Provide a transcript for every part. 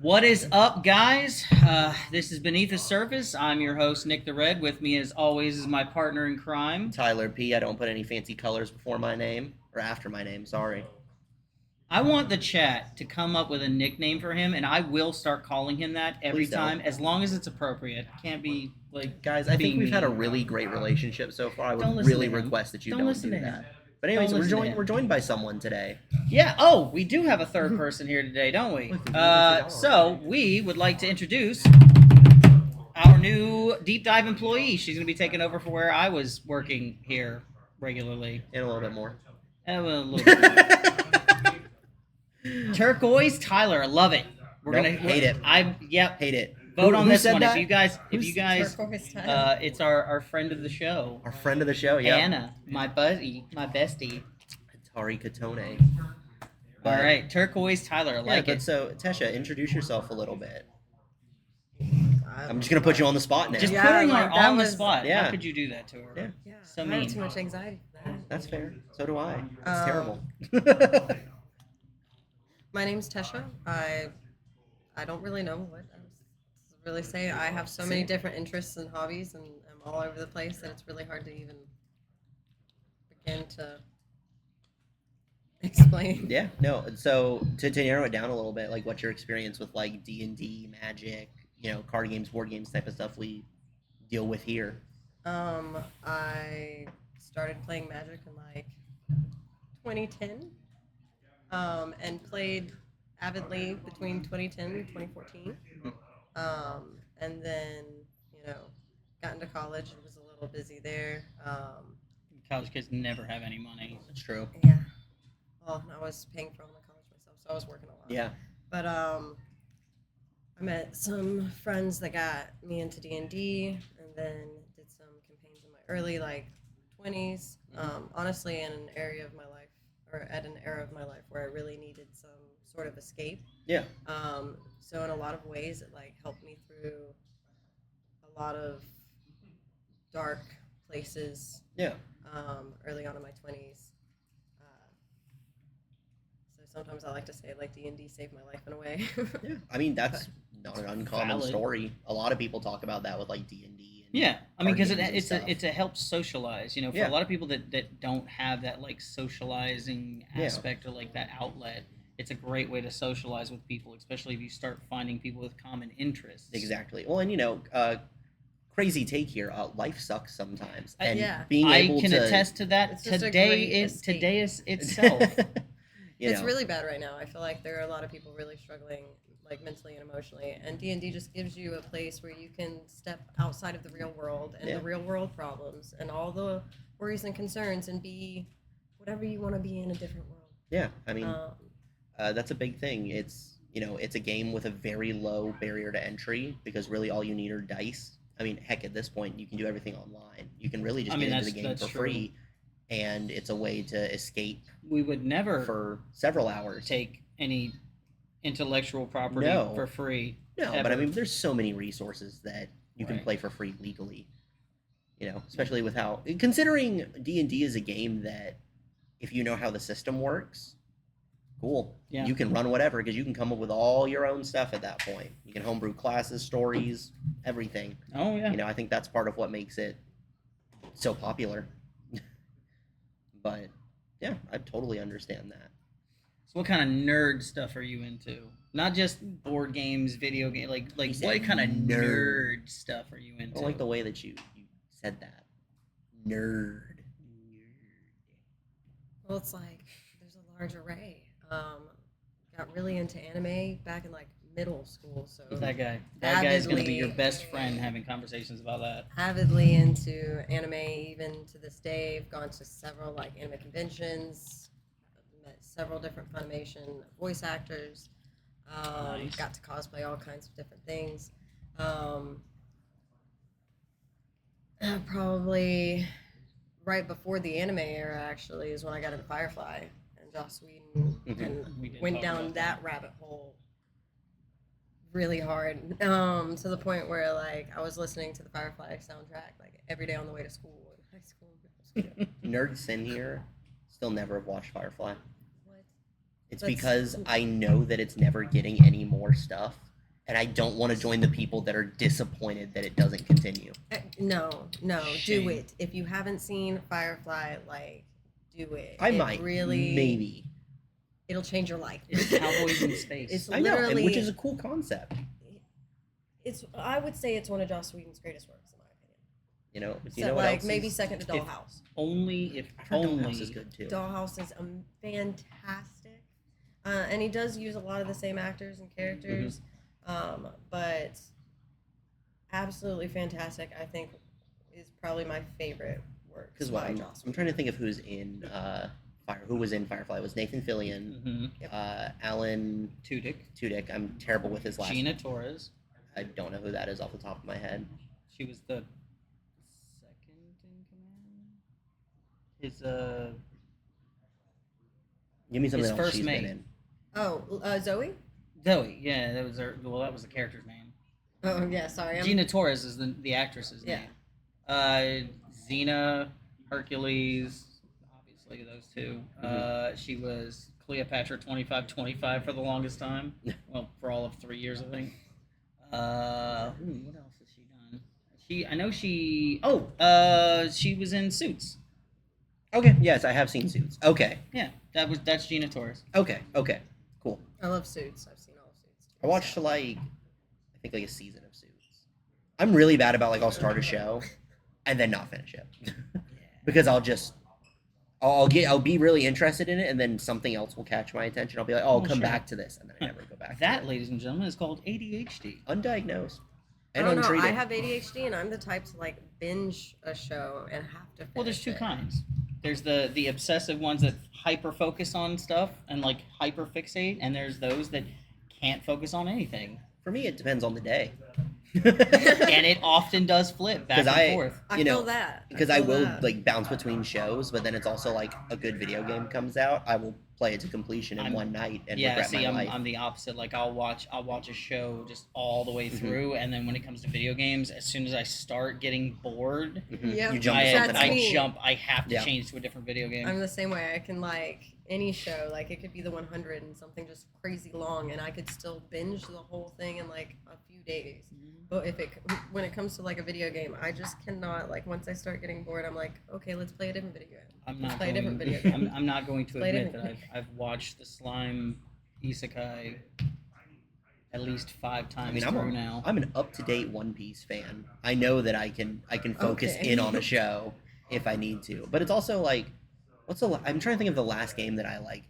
What is up, guys? This is Beneath the Surface. I'm your host, Nick the Red. With me, as always, is my partner in crime. Tyler P. I don't put any fancy colors before my name or after my name. Sorry. I want the chat to come up with a nickname for him, and I will start calling him that every Please don't. time, as long as it's appropriate. Can't be like Guys, I think being we've had a mean. really great relationship so far. I Don't would listen really to him. request that you Don't don't listen do to him. that. But anyways, Don't we're listen to joined him. we're joined by someone today. Yeah. Oh, we do have a third person here today, don't we? Look, we are. So we would like to introduce our new deep dive employee. She's going to be taking over for where I was working here regularly. And a little bit more. A little bit. Turquoise Tyler, I love it. Nope, hate it. Yep. Hate it. Vote Who- on who this said one. that? If Who's you guys, Turquoise Tyler? it's our friend of the show, Our friend of the show, yeah. Anna, my buddy, my bestie. Atari Katone. All right, Turquoise Tyler, I like but it. so Tesha, introduce yourself a little bit. I'm just gonna put you on the spot now. Just Yeah, putting like, her that on the was- spot. Yeah. How could you do that to her? Yeah. Yeah, So I mean. have too much anxiety for that. That's fair. So do I. It's Um, terrible. My name's Tesia. I don't really know what I was really say. I have so many Same. different interests and hobbies, and I'm all over the place that it's really hard to even begin to explain. Yeah, no. So to narrow it down a little bit, like what's your experience with like D&D, Magic, card games, board games type of stuff we deal with here? I started playing Magic in like 2010, and played avidly between 2010 and 2014. And then, got into college and was a little busy there. College kids never have any money. That's true. Yeah. Well, I was paying for all my college myself, so I was working a lot. Yeah. But I met some friends that got me into D&D, and then did some campaigns in my early 20s. Honestly, in an area of my life, or at an era of my life where I really needed some sort of escape. Yeah. So in a lot of ways, it helped me through a lot of dark places. Yeah. Early on in my 20s. So sometimes I like to say D&D saved my life in a way. Yeah. I mean, that's not an uncommon Valid. story. A lot of people talk about that with like D&D. Yeah, I mean, card because games and stuff. it's a helps socialize. For Yeah. a lot of people that don't have that socializing Yeah. aspect or that outlet, it's a great way to socialize with people, especially if you start finding people with common interests. Exactly. Well, and crazy take here. Life sucks sometimes, and Yeah. being I able can to attest to that. It's just a Today great is escape. today is itself. It's really bad right now. I feel like there are a lot of people really struggling, mentally and emotionally. And D&D just gives you a place where you can step outside of the real world and Yeah. the real world problems and all the worries and concerns, and be whatever you want to be in a different world. Yeah. I mean, Um, that's a big thing. It's a game with a very low barrier to entry because really all you need are dice. I mean, heck, at this point you can do everything online. You can really just I mean, get into the that's game for true. free, and it's a way to escape We would never for several hours. take any intellectual property No. for free. No, ever. but I mean, there's so many resources that you can Right. play for free legally. Especially with how considering D&D is a game that if you know how the system works, cool. Yeah. You can run whatever because you can come up with all your own stuff at that point. You can homebrew classes, stories, everything. Oh yeah. I think that's part of what makes it so popular. But yeah, I totally understand that. So what kind of nerd stuff are you into? Not just board games, video games. You What said kind of nerd. nerd stuff are you I into? don't like the way that you said that. Nerd. Well, it's there's a large array. Got really into anime back in middle school, so That guy. That guy's gonna be your Avidly. best friend having conversations about that. avidly into anime even to this day. I've gone to several anime conventions, met several different Funimation voice actors, Nice. got to cosplay all kinds of different things. Probably right before the anime era actually is when I got into Firefly and Joss Whedon, Mhm. and We did went talk down about that rabbit hole really hard, to the point where I was listening to the Firefly soundtrack every day on the way to school in high school. Nerds in here still never have watched Firefly. What? It's That's- because I know that it's never getting any more stuff, and I don't want to join the people that are disappointed that it doesn't continue. No, Shame. do it. If you haven't seen Firefly, like, do it. I It might, really, maybe. it'll change your life. It's cowboys in space. It's I know, and literally, which is a cool concept. I would say it's one of Joss Whedon's greatest works, in my opinion. You know, do So, you know what like, else maybe is- second to if- Dollhouse. Only if I've heard only Dollhouse is good too. Dollhouse is fantastic, and he does use a lot of the same actors and characters, but absolutely fantastic. I think is probably my favorite work. Because by I'm Joss trying to think of who's in who was in Firefly. It was Nathan Fillion, Mhm. Alan Tudyk, I'm terrible with his last. Gina Torres. I don't know who that is off the top of my head. She was the second in command. His Give me something His else first she's mate. been in. Oh, Zoe. Zoe. Yeah, that was her. Well, that was the character's name. Oh yeah, sorry. Gina Torres is the actress's Yeah. name. Xena, Hercules, obviously those two. She was Cleopatra 2525 for the longest time. Well, for all of 3 years, I think. What else has she done? She was in Suits. Okay, yes, I have seen Suits. Okay, Yeah, that's Gina Torres. okay, cool. I love Suits. I've seen all of Suits. Too, I watched so. I think a season of Suits. I'm really bad about I'll start a show and then not finish it because I'll be really interested in it and then something else will catch my attention. I'll be like, oh, I'll Well, come sure. back to this, and then I never go back. That, to it. ladies and gentlemen, is called ADHD. Undiagnosed I and don't know. untreated. I have ADHD, and I'm the type to like binge a show and have to. Well, there's finish two it. kinds. There's the obsessive ones that hyper focus on stuff and like hyper fixate, and there's those that can't focus on anything. For me, it depends on the day. And it often does flip back 'Cause and forth. I You feel know, that Because I feel will that. like bounce between shows, but then it's also like a good video game comes out, I will play it to completion in I'm- one night and Yeah, regret see, my I'm, life. I'm the opposite. Like I'll watch a show just all the way Mhm. through, and then when it comes to video games, as soon as I start getting bored, Mhm. Yep. You jump to I, something That's else. me. I have to Yeah. change to a different video game. I'm the same way. I can like any show, like it could be the 100 and something just crazy long, and I could still binge the whole thing in like a few days. But when it comes to like a video game, I just cannot. Like once I start getting bored, I'm like, okay, let's play a different video game. I'm Let's not play a going, different video game. I'm not going to Play a admit that different- I've watched the Slime Isekai at least 5 times I mean, through now. I'm an up-to-date One Piece fan. I know that I can focus Okay. in on a show if I need to. But it's also like, I'm trying to think of the last game that I like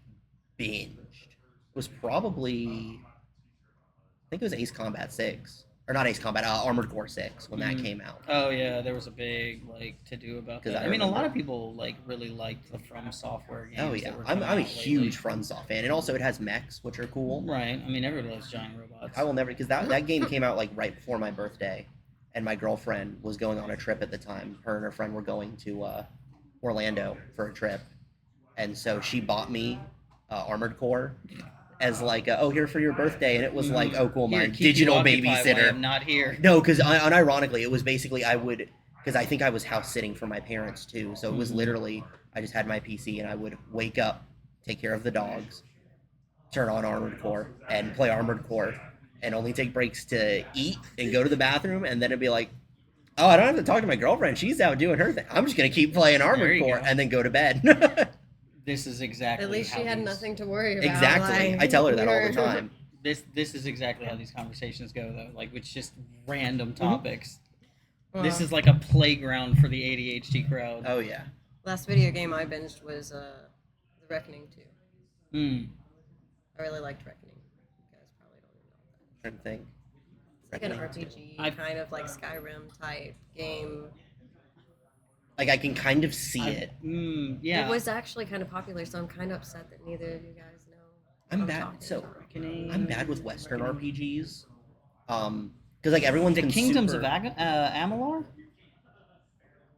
binged. It was probably, I think it was Ace Combat 6. Or not Ace Combat, Armored Core 6 when that Mhm. came out. Oh yeah, there was a big like to do about 'Cause that. I I mean, a lot remember- of people like really liked the From Software games. Oh that yeah, were I'm coming a out lately. huge FromSoft fan, and also it has mechs, which are cool. Right. I mean, everybody loves giant robots. I will never, because that game came out like right before my birthday, and my girlfriend was going on a trip at the time. Her and her friend were going to Orlando for a trip, and so she bought me Armored Core as like, here for your birthday, and it was like, oh cool, my Here, keep you digital occupied while babysitter. I'm not here. No, because unironically, it was basically because I think I was house sitting for my parents too. So it was Mhm. literally I just had my PC and I would wake up, take care of the dogs, turn on Armored Core, and play Armored Core, and only take breaks to eat and go to the bathroom, and then it'd be like, oh, I don't have to talk to my girlfriend. She's out doing her thing. I'm just gonna keep playing There Armored you Core, go. and then go to bed. This is exactly. At least she how had these- nothing to worry about. Exactly. like, I tell her that all the we were- time. This is exactly how these conversations go, though. Like it's just random Mm-hmm. topics. This Well, is like a playground for the ADHD crowd. Oh yeah. last video game I binged was The Reckoning 2. Hmm. I really liked Reckoning. You guys probably don't even know. Trying to think. It's like an Reckoning 2. RPG, I've- kind of like Skyrim type game. Like I can kind of see it. Yeah. It was actually kind of popular, so I'm kind of upset that neither of you guys know. what I'm I'm bad. talking So about. I'm bad with Western RPGs. Because like everyone's The been Kingdoms super... of Amalur?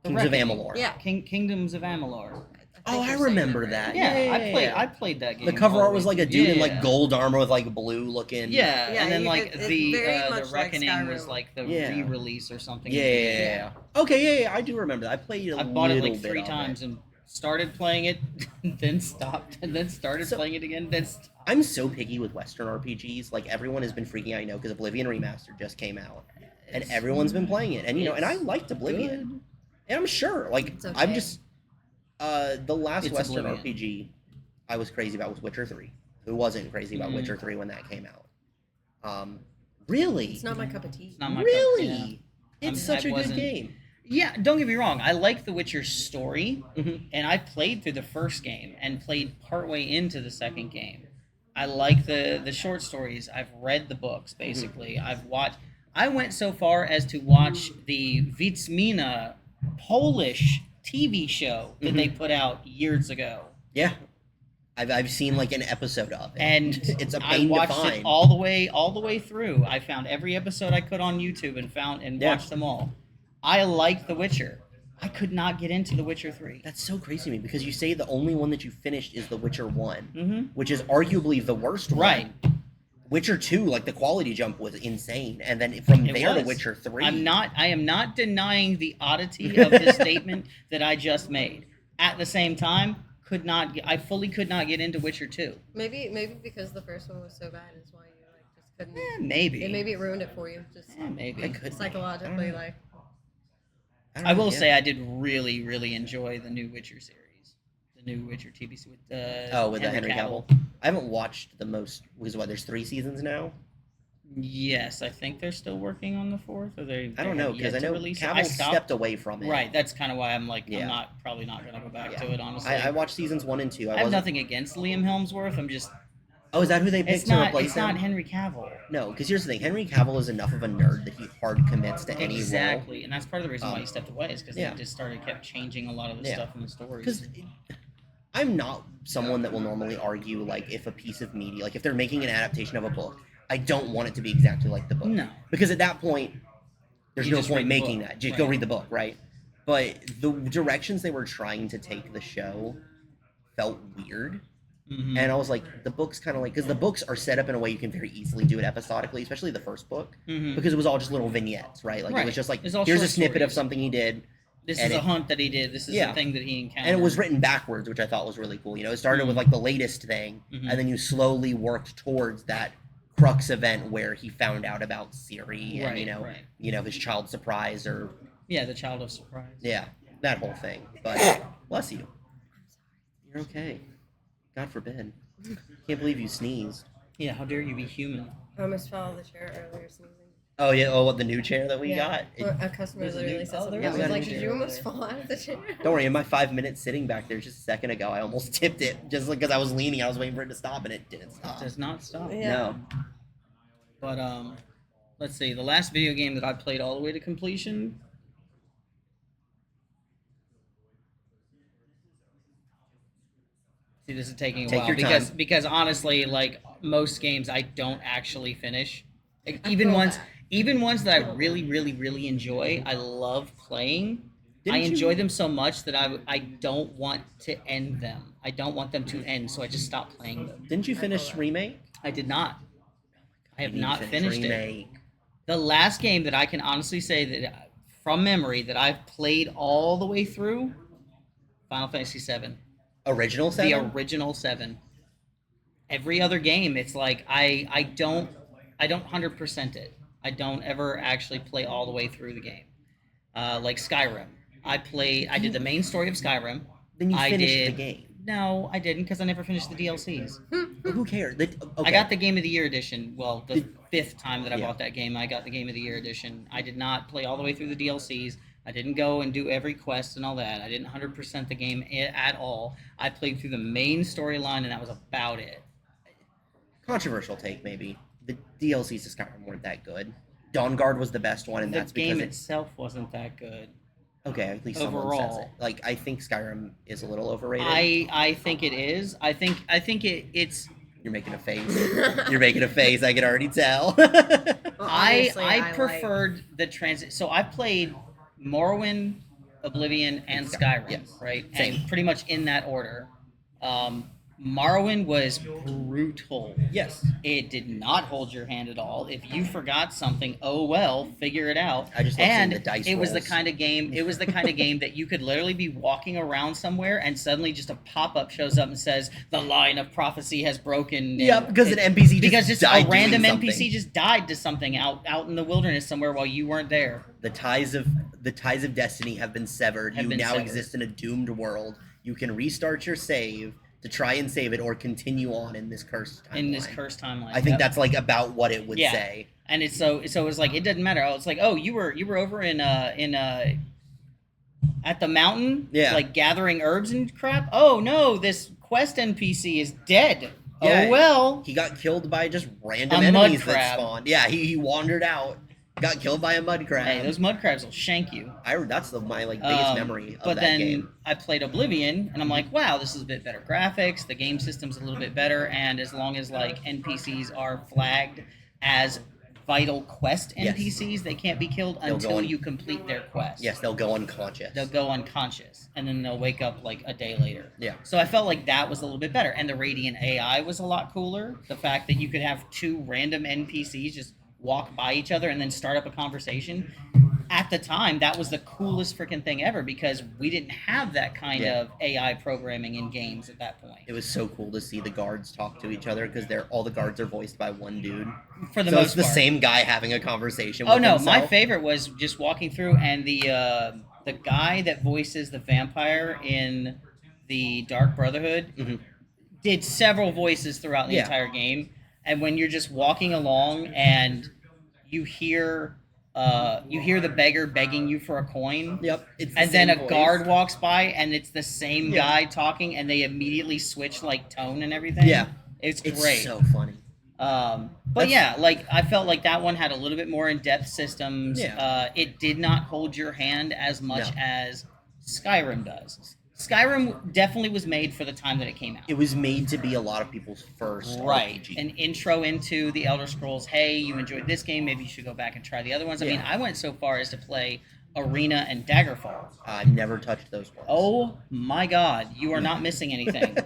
The Kings of Reckoning. Amalur. Yeah. Kingdoms of Amalur. Oh, think I you're saying remember it right. that. Yeah, I yeah. played that game. The cover all art was way like a through. dude in Yeah. like gold armor with like blue looking. Yeah, Yeah, and then you like could- it's the very much like Reckoning was Skyrim. like the Yeah. re-release or something. Yeah. Okay, yeah, I do remember that. I played a I bought it little like bit 3 of times it. and started playing it, then stopped, and then started So- playing it again, then stopped. I'm so picky with Western RPGs. Like everyone has been freaking out, because Oblivion Remastered just came out, and everyone's been playing it. And and I It's liked Oblivion, good. and I'm sure, like It's okay. I'm just the last It's Western Oblivion. RPG I was crazy about was Witcher 3. Who wasn't crazy about Mhm. Witcher 3 when that came out? Really? It's not my cup of tea. It's not my cup- Really? yeah. It's I such a good wasn't- game. Yeah, don't get me wrong. I like The Witcher story, Mhm. and I played through the first game and played partway into the second game. I like the short stories. I've read the books basically. I've watched. I went so far as to watch the Wiedźmina Polish TV show that they put out years ago, Yeah. I've seen like an episode of it. and it's a I pain to watched find. it all the way through. I found every episode I could on YouTube and Yeah. watched them all. I like The Witcher. I could not get into The Witcher 3. That's so crazy to me because you say the only one that you finished is The Witcher 1, Mm-hmm. which is arguably the worst one. Right. Witcher 2, like the quality jump was insane. And then from It there to was. Witcher 3. I am not denying the oddity of the statement that I just made. At the same time, I fully could not get into Witcher 2. Maybe because the first one was so bad is why you like just couldn't. Maybe. Maybe it ruined it for you, just Maybe. I could be. psychologically. I don't know. Like don't I know, will yeah. say I did really, really enjoy the new Witcher series. The new Witcher TV series with with Henry Cavill. I haven't watched the most, because there's 3 seasons now? Yes, I think they're still working on the 4th, or they I don't know, because I know Cavill stepped away from it. Right, that's kind of why I'm like, Yeah. I'm probably not going to go back Yeah. to it, honestly. I watched seasons 1 and 2. I have nothing against Liam Hemsworth. I'm just, Oh, is that who they picked to replace it's him? not Henry Cavill. No, because here's the thing. Henry Cavill is enough of a nerd that he hard commits to any role. Exactly, and that's part of the reason why he stepped away, is because yeah. they just kept changing a lot of the Yeah. stuff in the stories. Because I'm not someone that will normally argue, like, if a piece of media, like, if they're making an adaptation of a book, I don't want it to be exactly like the book. No. Because at that point, there's You no just point read the making book. that. Just Right. go read the book, right? But the directions they were trying to take the show felt weird. Mhm. And I was like, the book's kind of like, because the books are set up in a way you can very easily do it episodically, especially the first book, Mhm. because it was all just little vignettes, right? Like, it Right. was just like, It's all here's a short snippet of stories. something he did, This and is a it- hunt that he did. This is Yeah. a thing that he encountered. and it was written backwards, which I thought was really cool. It started with Mhm. like the latest thing, Mhm. and then you slowly worked towards that crux event where he found out about Siri and Right, right. his child surprise, or Yeah, the child of surprise. yeah, that whole thing. But bless you, you're okay. God forbid. Can't believe you sneezed. Yeah, how dare you be human? I almost fell out of the chair earlier sneezing. Oh yeah, what, the new chair that we Yeah. got? Well, a customer There's a literally new- said oh, something. there I is was a like, new did chair you over almost there. fall out of the chair? Don't worry, in my 5 minutes sitting back there just a second ago, I almost tipped it just because I was leaning. I was waiting for it to stop, and it didn't stop. Does not stop. Yeah. No. But let's see. The last video game that I played all the way to completion. See, this is taking a Take while your time. because honestly, like most games, I don't actually finish. Like, I even feel ones that. even ones that I really, really, really enjoy. I love playing. I Didn't enjoy you- them so much that I don't want to end them. I don't want them to end, so I just stop playing them. Didn't you finish that. Remake? I did not. I have You need to not finish finished it. Remake. The last game that I can honestly say that from memory that I've played all the way through, Final Fantasy VII, Original 7? the original 7. Every other game, it's like I don't 100% it. I don't ever actually play all the way through the game. Like Skyrim, I did the main story of Skyrim. Then you I finished did. the game. No, I didn't because I never finished the DLCs. Who cares? Okay. I got the Game of the Year edition. Well, the Did- 5th time that I Yeah. bought that game, I got the Game of the Year edition. I did not play all the way through the DLCs. I didn't go and do every quest and all that. I didn't 100% the game at all. I played through the main storyline, and that was about it. Controversial take, maybe. The DLCs to Skyrim weren't that good. Dawnguard was the best one, and The that's game because it's itself wasn't that good. okay. At least someone says overall. it. Like, I think Skyrim is a little overrated. I think it is. I think it's. You're making a face. You're making a face. I can already tell. Well, I obviously, preferred the transit. So I played Morrowind, Oblivion, and Skyrim. Yes. Right, Same. and pretty much in that order. Morrowind was brutal. Yes. It did not hold your hand at all. If you forgot something, oh well, figure it out. I just love seeing And the dice it was the rolls. kind of game. It was the kind of game that you could literally be walking around somewhere, and suddenly just a pop up shows up and says the line of prophecy has broken. Yep, because an NPC just because just died a random doing NPC something. just died to something out in the wilderness somewhere while you weren't there. The ties of destiny have been severed. Have You been now severed. exist in a doomed world. You can restart your save to try and save it, or continue on in this cursed timeline. In this cursed timeline. I think that's like about what it would Yeah. say. And it's so it was like it doesn't matter. It's like, oh, you were over in at the mountain, Yeah. like gathering herbs and crap. Oh no, this quest NPC is dead. Yeah, Oh well. He got killed by just random A mud enemies that crab. spawned. Yeah, he wandered out, got killed by a mud crab. Hey, those mud crabs will shank you. That's my biggest memory of But that then game. I played Oblivion, and I'm like, wow, this is a bit better graphics. The game system's a little bit better, and as long as like NPCs are flagged as vital quest Yes. NPCs, they can't be killed They'll go until on- you complete their quest. Yes, they'll go unconscious. They'll go unconscious, and then they'll wake up like a day later. Yeah. So I felt like that was a little bit better, and the Radiant AI was a lot cooler. The fact that you could have two random NPCs just walk by each other and then start up a conversation. At the time, that was the coolest freaking thing ever because we didn't have that kind Yeah. of AI programming in games at that point. It was so cool to see the guards talk to each other because all the guards are voiced by one dude. For the So most it's the part. same guy having a conversation. Oh with no, himself. my favorite was just walking through and the guy that voices the vampire in the Dark Brotherhood Mhm. did several voices throughout the Yeah. entire game. And when you're just walking along and you hear the beggar begging you for a coin, Yep. It's the and then same a voice. guard walks by and it's the same Yeah. guy talking, and they immediately switch like tone and everything. Yeah. it's It's great. so funny. But That's- yeah, like I felt like that one had a little bit more in-depth systems. Yeah. It did not hold your hand as much No. as Skyrim does. Skyrim definitely was made for the time that it came out. It was made to be a lot of people's first Right, RPG. an intro into the Elder Scrolls. Hey, you enjoyed this game, maybe you should go back and try the other ones. I mean, Yeah. I went so far as to play Arena and Daggerfall. I've never touched those ones. Oh my God, you are not missing anything.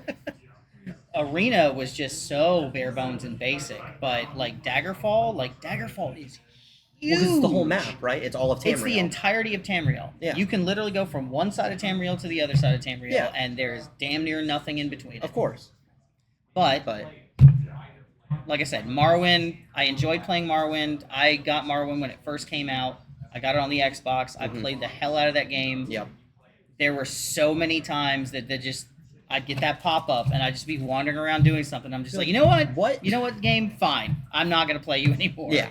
Arena was just so bare bones and basic, but Daggerfall is huge. Well, 'cause it's the whole map, right? It's all of Tamriel. It's the entirety of Tamriel. Yeah. You can literally go from one side of Tamriel to the other side of Tamriel, Yeah. and there is damn near nothing in between. Of course. But But like I said, Morrowind, I enjoyed playing Morrowind. I got Morrowind when it first came out. I got it on the Xbox. I Mhm. played the hell out of that game. yep. There were so many times that I'd get that pop up and I'd just be wandering around doing something. I'm just like, you know what? What? You know what, game? Fine. I'm not going to play you anymore. Yeah.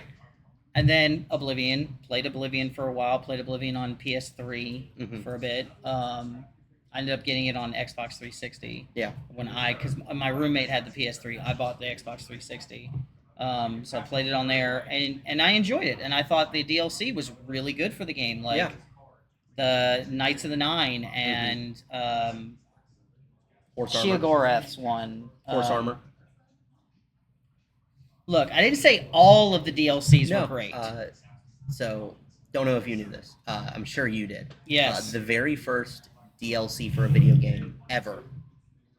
And then Oblivion. Played Oblivion for a while. Played Oblivion on PS3 Mhm. for a bit. I ended up getting it on Xbox 360. Yeah. Because my roommate had the PS3. I bought the Xbox 360. So I played it on there and I enjoyed it. And I thought the DLC was really good for the game. Like Yeah. the Knights of the Nine and Horse armor. Sheogoreth's one. Horse armor. Look, I didn't say all of the DLCs No. were great. So, don't know if you knew this. I'm sure you did. Yes. The very first DLC for a video game ever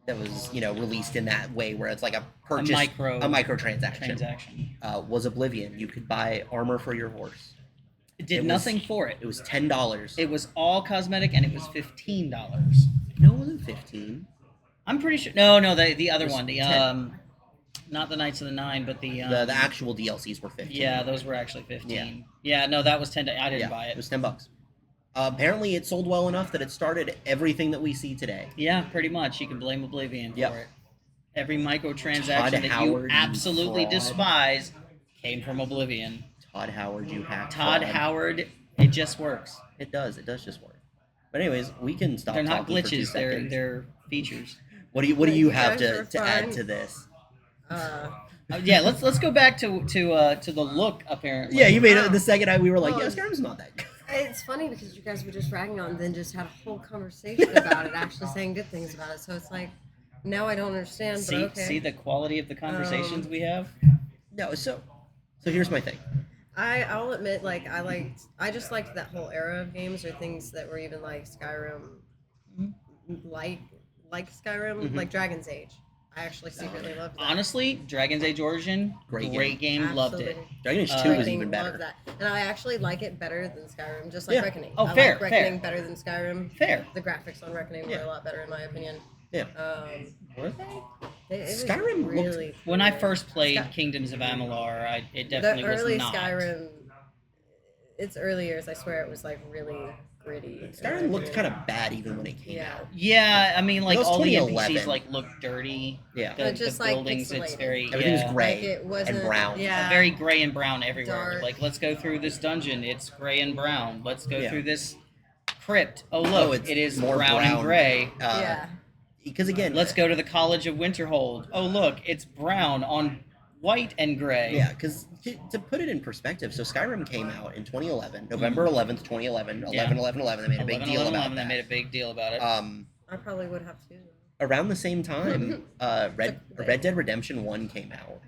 that was, released in that way, where it's like a purchase, microtransaction, Transaction. was Oblivion. You could buy armor for your horse. It did It was- nothing for it. It was $10. It was all cosmetic, and it was $15. No, it wasn't 15. I'm pretty sure. No, the other It was one. The 10. not the Knights of the Nine, but the The actual DLCs were 15. Yeah, those were actually 15. Yeah, no, that was 10. I didn't buy It it. was $10. Apparently, it sold well enough that it started everything that we see today. Yeah, pretty much. You can blame Oblivion Yep. for it. Every microtransaction Todd that Howard, you you absolutely fraud. despise came from Oblivion. Todd Howard, you hack. Todd fraud. Howard, it just works. It does just work. But anyways, we can stop. They're not talking for 2 glitches. They're seconds. they're features. What do you You have guys are to add fine. to this? Yeah, let's go back to the look. Apparently, Yeah, you made it Wow. the second we were like, Well, yeah, Skyrim's not that good. It's funny because you guys were just ragging on, and then just had a whole conversation about it, actually saying good things about it. So it's like, now I don't understand, see but okay. see the quality of the conversations we have. No, so here's my thing. I'll admit, I just liked that whole era of games or things that were even like Skyrim, like Skyrim, Mhm. like Dragon's Age. I actually secretly loved that. Honestly, Dragon's Age Origin, Great great game, loved it. Absolutely. Dragon Age 2 was Reckoning, even better. love that. And I actually like it better than Skyrim, just like Yeah. Reckoning. Oh, I fair, like Reckoning fair. better than Skyrim. Fair. The graphics on Reckoning were Yeah. a lot better, in my opinion. Yeah. Were they? It was Skyrim looked- really When I cool. first played Sky- Kingdoms of Amalur, it the definitely early was not. Skyrim, its early years, I swear it was like really gritty. Skyrim looked kind of bad even when it came Yeah. out. Yeah, I mean, like It was all the 2011. NPCs like look dirty. Yeah. The, But just, the like, buildings, it's pixelated. very Everything's yeah, gray Like it wasn't and brown. Yeah. very gray and brown everywhere. Dark. Like, let's go through this dungeon. It's gray and brown. Let's go Yeah. through this crypt. Oh look, Oh, it's it is more brown and brown. gray. Yeah. Because again, Let's go to the College of Winterhold. Oh look, it's brown on white and gray. Yeah, because to put it in perspective, so Skyrim came out in 2011, November 11th, 2011, 11/11/11. They made a big deal about They that. made a big deal about it. I probably would have too. Around the same time, Red Dead Redemption 1 came out,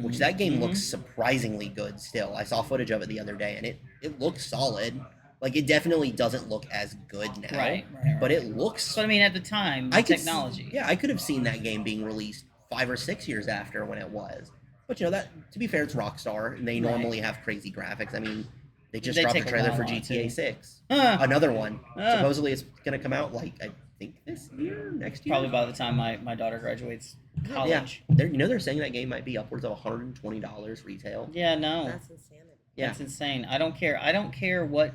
which that game Mhm. looks surprisingly good still. I saw footage of it the other day, and it looks solid. Like, it definitely doesn't look as good now, Right. but it looks... But I mean, at the time, the I could technology. Yeah, I could have seen that game being released 5 or 6 years after when it was. But, you know, that to be fair, it's Rockstar, and they Right. normally have crazy graphics. I mean, they just They dropped a take a trailer while for on it, GTA too. 6. Huh. Another one. Ah. Supposedly it's going to come out, like, I think this year? Next year? Probably by the time my daughter graduates college. Yeah. They're saying that game might be upwards of $120 retail. Yeah, no. That's insanity. Yeah. That's insane. I don't care. I don't care what.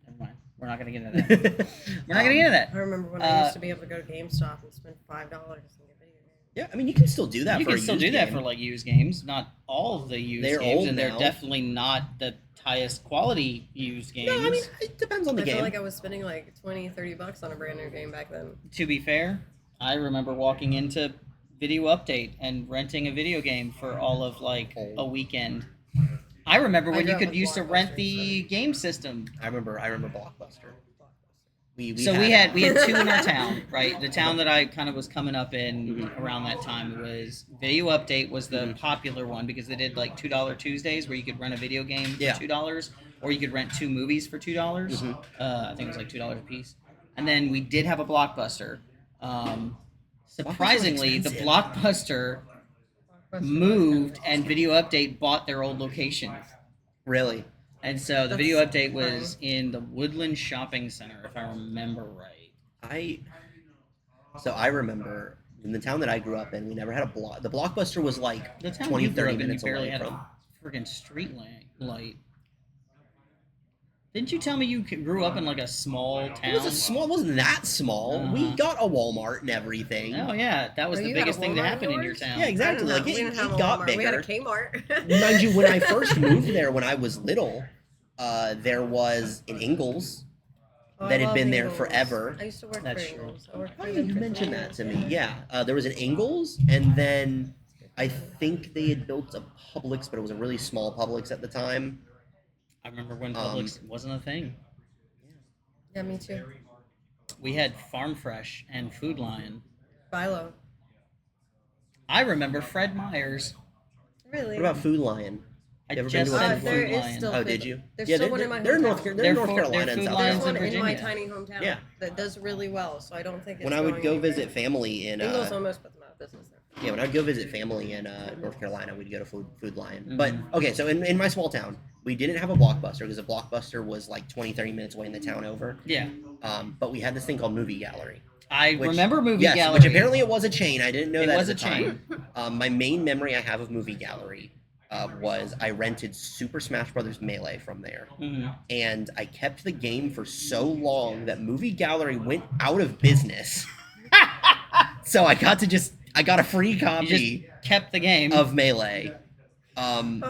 Never mind. We're not going to get into that. We're not going to get into that. I remember when I used to be able to go to GameStop and spend $5 and get video games. Yeah, I mean, you can still do that You for can a still used do that game. for like used games. Not all of the used They're games, old and they're now. definitely not the highest quality used games. No, I mean, it depends on the I game. feel like I was spending like $20-$30 on a brand new game back then. To be fair, I remember walking into Video Update and renting a video game for all of like a weekend. I remember I when grew you up could with used to rent Blockbuster, the game system. I remember Blockbuster. We had two in our town, right? The town that I kind of was coming up in around that time was Video Update was the popular one because they did like $2 Tuesdays where you could rent a video game for Yeah. $2, or you could rent 2 movies for $2. I think it was like $2 a piece. And then we did have a Blockbuster. Surprisingly, the expensive. Blockbuster moved and Video Update bought their old location. Really? And so the That's Video Update was in the Woodland Shopping Center, if I remember right. I remember in the town that I grew up in, we never had the Blockbuster was like The town 20, you grew 30 up in, you minutes barely away had from. a friggin' street light. Didn't you tell me you grew up in like a small town? It wasn't that small. We Uh-huh. got a Walmart and everything. Oh yeah, that was Oh, the you had a biggest thing to Walmart happen in your yours? town. Yeah, exactly. I don't Like know. it, We didn't have it a got Walmart. bigger. We had a Kmart. Mind you, when I first moved there when I was little, there was an Ingles Oh, I that had love been there Ingles. forever. I used to work That's for true. Ingles. I worked Why for did them you for mention 3 that years. to me? Yeah, there was an Ingles, and then I think they had built a Publix, but it was a really small Publix at the time. I remember when Publix wasn't a thing. Yeah, me too. We had Farm Fresh and Food Lion. Philo. I remember Fred Meyer's. Really? What about Food Lion? I You ever just been to a said Food there Food is Lion. still Oh, Food- did you? There's Yeah, still one in my they're in hometown. North They're Carolina and Food South Lions There's in one in my Virginia. tiny hometown Yeah. that does really well, so I don't think it's When I would going go anywhere. visit family in Ingles almost put them out of business there. yeah, when I'd go visit family in North Carolina, we'd go to Food Lion. Mhm. But okay, so in my small town, we didn't have a Blockbuster because a Blockbuster was like 20, 30 minutes away in the town over. Yeah, But we had this thing called Movie Gallery. I Which- remember Movie Yes, Gallery. which apparently it was a chain. I didn't know It that was at the a time. My main memory I have of Movie Gallery was I rented Super Smash Brothers Melee from there. Mhm. And I kept the game for so long that Movie Gallery went out of business. So I got a free You copy just kept the game. of Melee.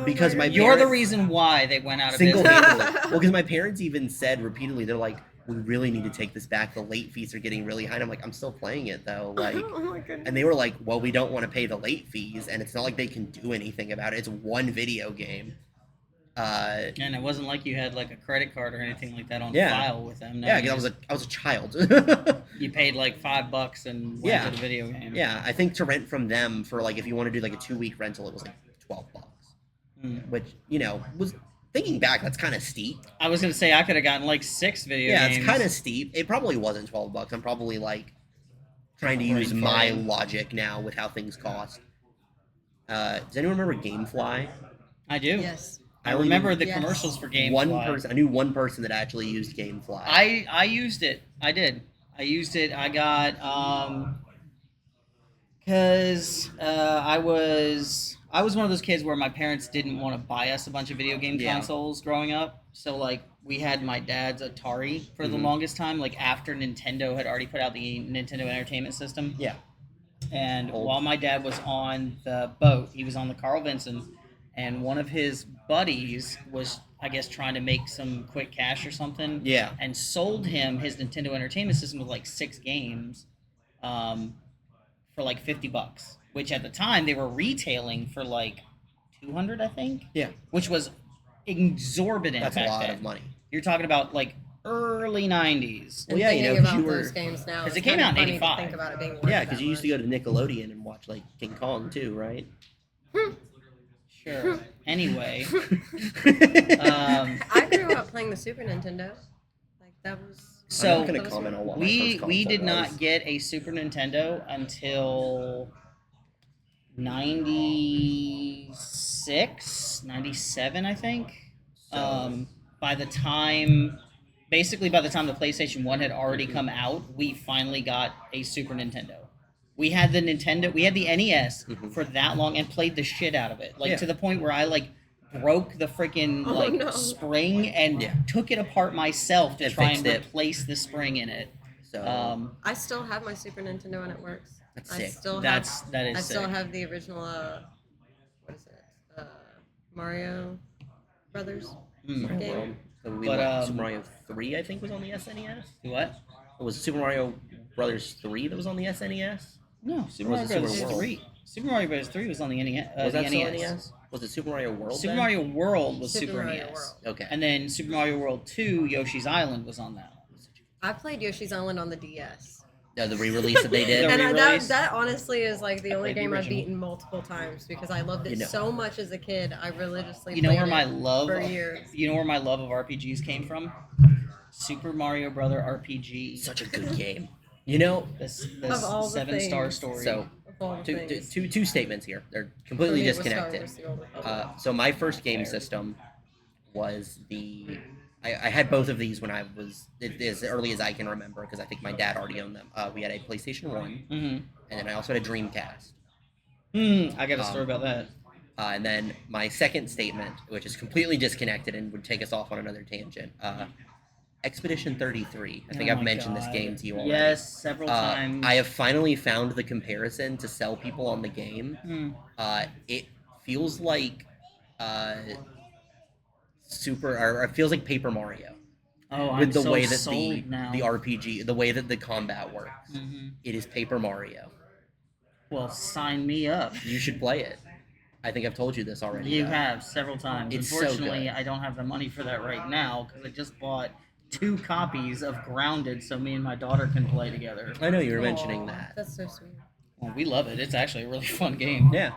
Because my God. You're the parents- reason why they went out of single business. handedly. Well, because my parents even said repeatedly, they're like, "We really need to take this back. The late fees are getting really high." And I'm like, "I'm still playing it though." Like, Oh my goodness. and they were like, "Well, we don't want to pay the late fees, and it's not like they can do anything about it. It's one video game." And it wasn't like you had like a credit card or anything like that on Yeah. file with them. No, Yeah, you because just- I was a child. You paid like $5 and went Yeah. to the video game. Yeah, I think to rent from them for like if you want to do like a 2-week rental, it was like $12, Mm. which was thinking back, that's kind of steep. I was gonna say I could have gotten like 6 video Yeah, games. it's kind of steep. It probably wasn't $12. I'm probably like trying to Brain use my farting. logic now with how things cost. Does anyone remember GameFly? I do. Yes. I only remember knew the Yes. commercials for GameFly. One person. I knew one person that actually used GameFly. I used it. I did. I used it. I got because I was one of those kids where my parents didn't want to buy us a bunch of video game Yeah. consoles growing up. So like we had my dad's Atari for the Mhm. longest time. Like after Nintendo had already put out the Nintendo Entertainment System. Yeah. And Old. while my dad was on the boat, he was on the Carl Vinson, and one of his buddies was, I guess, trying to make some quick cash or something. Yeah. And sold him his Nintendo Entertainment System with like 6 games, for like $50, which at the time they were retailing for like 200, I think. Yeah. Which was exorbitant. That's a back lot then. of money. You're talking about like early 90s. Well, And yeah, you thinking know, 'cause about you were- those games now, 'cause it's it came kinda out in funny to 85. think about it being worth Yeah, that because you used to much. go to Nickelodeon and watch like King Kong too, right? Sure. Anyway, I grew up playing the Super Nintendo. Like that was. So, I'm not gonna that was comment on what my we first we console did not was. get a Super Nintendo until 96, 97, I think. So- By the time by the time the PlayStation 1 had already come out, we finally got a Super Nintendo. We had the NES Mhm. for that long and played the shit out of it. Like Yeah. to the point where I like broke the freaking Oh, like no. spring and Yeah. took it apart myself to And try and fixed it. replace the spring in it. So I still have my Super Nintendo and it works. That's I sick. still that have. is I sick. still have the original. What is it? Mario Brothers. Mm. Mario game. World. So we But, went Super Mario 3, I think, was on the SNES. What? Or was it Super Mario Brothers 3 that was on the SNES? No, Super Or was Mario it Super Bros. World? 3. Super Mario Bros. 3 was on the NES. Was that the still NES. NES? Was it Super Mario World? Super then? Mario World was Super Super Mario NES. World. Okay. And then Super Mario World 2, Yoshi's Island was on that one. I played Yoshi's Island on the DS. The re-release that they did. The And re-release? that honestly is like the I only played the game I've original. beaten multiple times because I loved it You know. so much as a kid. I religiously You know played where my it love for years. You know where my love of RPGs came from? Super Mario Brother RPG. Such a good game. You know, This Of all the 7-star things. story. so Of all the things. two statements here. They're For completely me, it was Star disconnected. Wars: The Old Republic. So my first game Fair. system was I had both of these when I was as early as I can remember because I think my dad already owned them. We had a PlayStation 1, Mm-hmm. and then I also had a Dreamcast. I got a story about that. And then my second statement, which is completely disconnected and would take us off on another tangent. Expedition 33. I think Oh I've my mentioned this God. game to you already. Yes, several times. I have finally found the comparison to sell people on the game. Hmm. It feels like it feels like Paper Mario Oh, I'm with the so way that sold now. the RPG, the way that the combat works. Mhm. It is Paper Mario. Well, sign me up. You should play it. I think I've told you this already. You though. have several times. It's so Unfortunately, good. I don't have the money for that right now because I just bought 2 copies of Grounded so me and my daughter can play together. I know you were mentioning Aw, that. That's so sweet. Well, we love it. It's actually a really fun game. Yeah.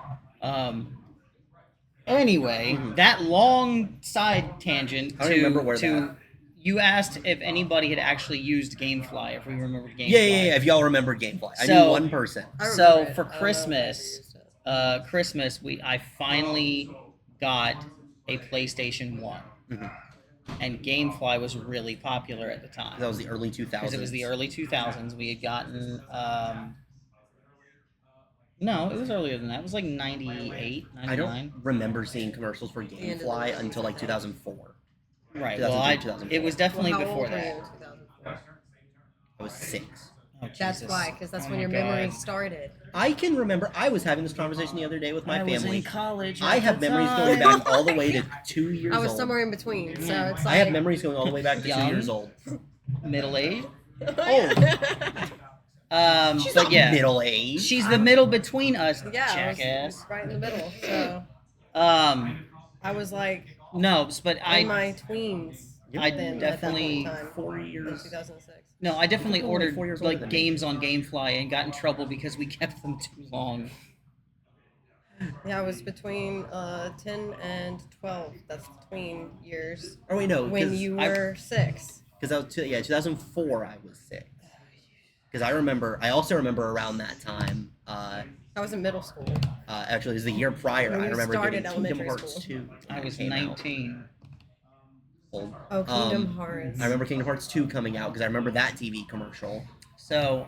Anyway, Mhm. that long side tangent I don't remember where that- you asked if anybody had actually used GameFly, if we remembered GameFly. Yeah. If y'all remember GameFly, I So- knew one person. I remember So it. for I don't know if I Christmas, used it. I finally got a PlayStation 1. Mhm. And GameFly was really popular at the time. That was the early 2000s. Because it was the early 2000s. We had gotten no, it was earlier than that. It was like 98, I 99. don't remember seeing commercials for end of the GameFly 90s. until like 2004. Right. 2003, Well, 2004. it was definitely Well, how before old were you that. in 2004? I was 6. Oh, That's Jesus. why, because that's Oh when my your memory God. started. I can remember. I was having this conversation the other day with my I was family. in college. I at have the memories time. going back all the way to 2 years I old. was somewhere in between, so it's like. I have memories going all the way back to 2 Young. years old. middle age. She's But not yeah, middle age. she's the middle between us, Yeah, I was jackass. right in the middle. So I was like No, but in my tweens. I then, definitely- at that point in time, 4 in years. 2006. no, I definitely You're only ordered 4 years older like than me. games on GameFly and got in trouble because we kept them too long. Yeah, I was between 10 and 12. That's between years. Oh wait, no. When you were 6. Because I was 2004. I was 6. because I also remember around that time. I was in middle school. Actually, it was the year prior. When I you remember started getting Kingdom elementary Hearts school. 2. I was came out. 19. Old. Oh, Kingdom Hearts. I remember Kingdom Hearts 2 coming out because I remember that TV commercial. So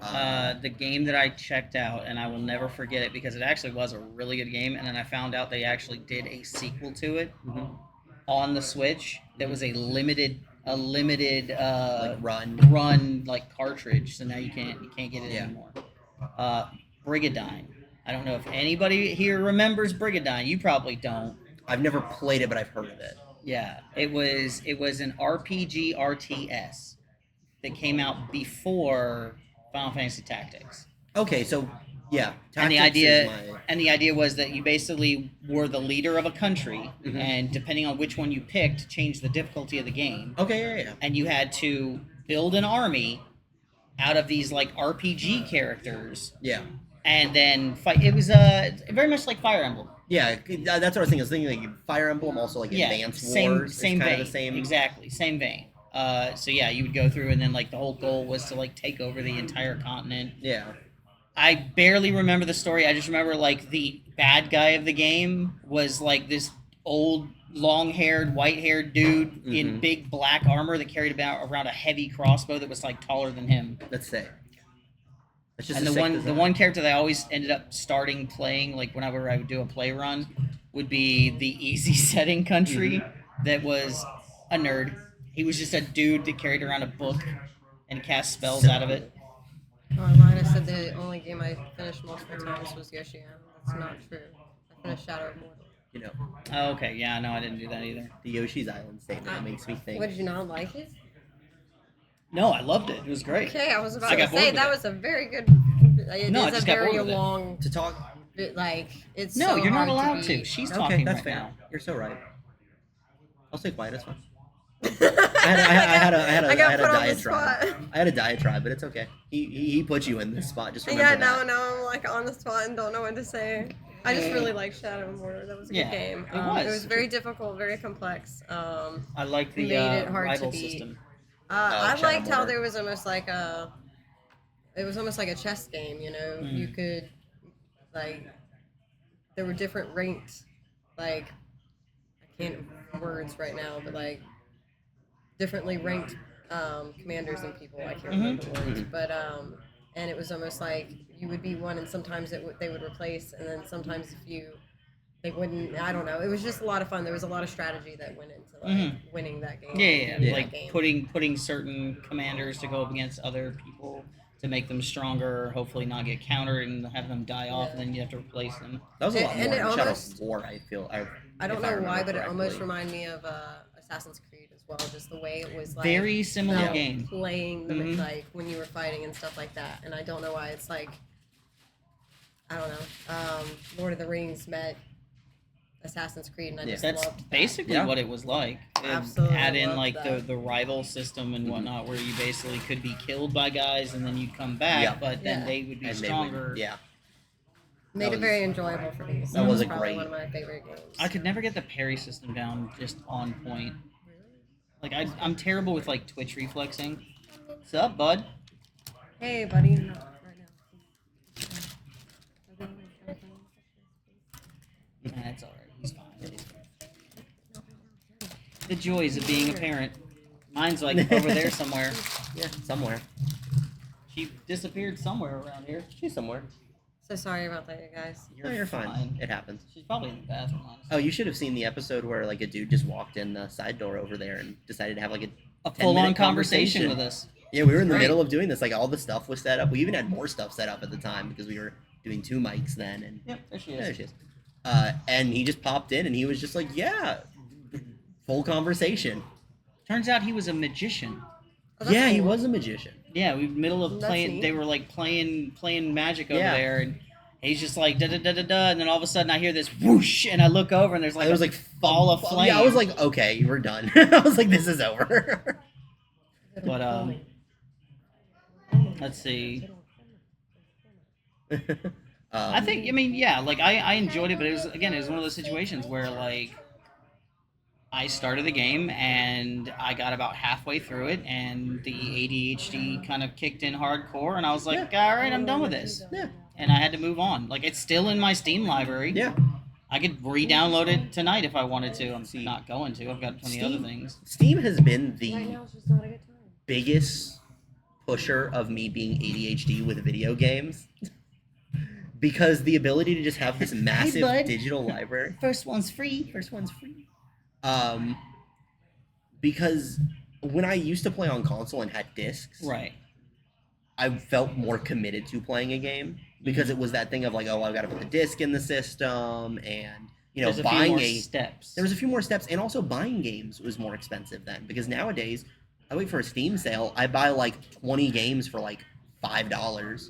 the game that I checked out, and I will never forget it because it actually was a really good game, and then I found out they actually did a sequel to it on the Switch that was a limited Like run like cartridge. So now you can't get it Yeah. anymore. Brigadine. I don't know if anybody here remembers Brigadine. You probably don't. I've never played it, but I've heard of it. Yeah, it was an RPG RTS that came out before Final Fantasy Tactics. Okay, so yeah, And the Tactics idea is my... and the idea was that you basically were the leader of a country, Mhm. and depending on which one you picked, changed the difficulty of the game. Okay, yeah. And you had to build an army out of these like RPG characters, Yeah. and then fight. It was very much like Fire Emblem. Yeah, that's what I was thinking. I was thinking like Fire Emblem, also like Yeah, Advance same Wars. same is kind vein. of the same. Exactly, same vein. So yeah, you would go through, and then like the whole goal was to like take over the entire continent. Yeah. I barely remember the story. I just remember like the bad guy of the game was like this old, long-haired, white-haired dude in Mhm. big black armor that carried around a heavy crossbow that was like taller than him. Let's say. It's just And a the sick one design. character that I always ended up starting playing, like whenever I would do a play run, would be the easy setting country that was a nerd. He was just a dude that carried around a book and cast spells out of it. Online, I said the only game I finished multiple times was Yoshi. That's not true. I finished Shadow of Mordor. You know, Oh, okay, yeah, no, I didn't do that either. the Yoshi's Island statement. It makes me think. What, did you not like it? No, I loved it. It was great. Okay, I was about I to got bored say with that it. was a very good. It No, I is a just got very bored with it. long. To talk. Like it's. No, so you're not hard allowed to. beat. She's Okay, talking that's right fair. now. You're so right. I'll stay quiet. It's fine. I had a got put on the diatribe. spot. I had a diatribe, but it's okay. He put you in this spot. Just remember Yeah, that. now I'm like on the spot and don't know what to say. I just really liked Shadow of Mordor. That was a good Yeah, game. it was. It was very difficult, very complex. I like the Made it hard to rival beat. system. I Shadow liked how Mordor. there was almost like a. It was almost like a chess game, you know. Mm. You could, like, there were different ranked, like, I can't words right now, but like, differently ranked commanders and people. I can't remember words, but and it was almost like you would be one, and sometimes they would replace, and then sometimes if you they wouldn't. I don't know. It was just a lot of fun. There was a lot of strategy that went into like winning that game. Yeah, that like game. putting certain commanders to go up against other people to make them stronger, hopefully not get countered and have them die off, and then you have to replace them. That was a lot And more it in Shadow almost- of War. I feel. I don't if know remember why, but it almost correctly. reminded me of Assassin's Creed as well. Just the way it was like Very similar felt game. playing the Mhm. like when you were fighting and stuff like that. And I don't know why it's like I don't know. Lord of the Rings met Assassin's Creed, and I just That's loved that. basically Yeah. what it was like. And Absolutely add in loved like that. the rival system and whatnot, where you basically could be killed by guys and then you'd come back, Yeah. but then Yeah. they would be And they stronger. would- yeah. Made that it was- very enjoyable for me. So that was a probably great- one of my favorite games. I could never get the parry system down just on point. Like I'm terrible with like twitch reflexing. What's up, bud? Hey, buddy. Not right now. That's all right. He's fine. The joys of being a parent. Mine's like over there somewhere. Yeah, somewhere. She disappeared somewhere around here. She's somewhere. So sorry about that, you guys. No, you're fine. It happens. She's probably in the bathroom. Honestly. Oh, you should have seen the episode where like a dude just walked in the side door over there and decided to have like a A 10-minute full-on conversation with us. Yeah, we were in the Right. middle of doing this. Like all the stuff was set up. We even had more stuff set up at the time because we were doing 2 mics then. And Yep, there she yeah, is. there she is. And he just popped in and he was just like, "Yeah, full conversation." Turns out he was a magician. Oh, that's Yeah, he cool. was a magician. Yeah, we middle of That's playing. neat. They were like playing magic over Yeah. there, and he's just like da da da da da, and then all of a sudden I hear this whoosh, and I look over and there's like It was a like ball of flame. Yeah, I was like, "Okay, we're done." I was like, "This is over." But let's see. I think I mean yeah, like I enjoyed it, but it was one of those situations where like I started the game and I got about halfway through it, and the ADHD kind of kicked in hardcore, and I was like, all right, I'm done with this. Yeah. And I had to move on. Like, it's still in my Steam library. Yeah. I could re-download it tonight if I wanted to. I'm See, not going to. I've got plenty of other things. Steam has been Right the now it's just not a good time. biggest pusher of me being ADHD with video games. Because the ability to just have this massive bud. digital library. First one's free. Um, because when I used to play on console and had discs, Right. I felt more committed to playing a game because it was that thing of like, oh, I've got to put the disc in the system, and There's a few buying more a steps. there was a few more steps, and also buying games was more expensive then because nowadays I wait for a Steam sale, I buy like 20 games for like $5,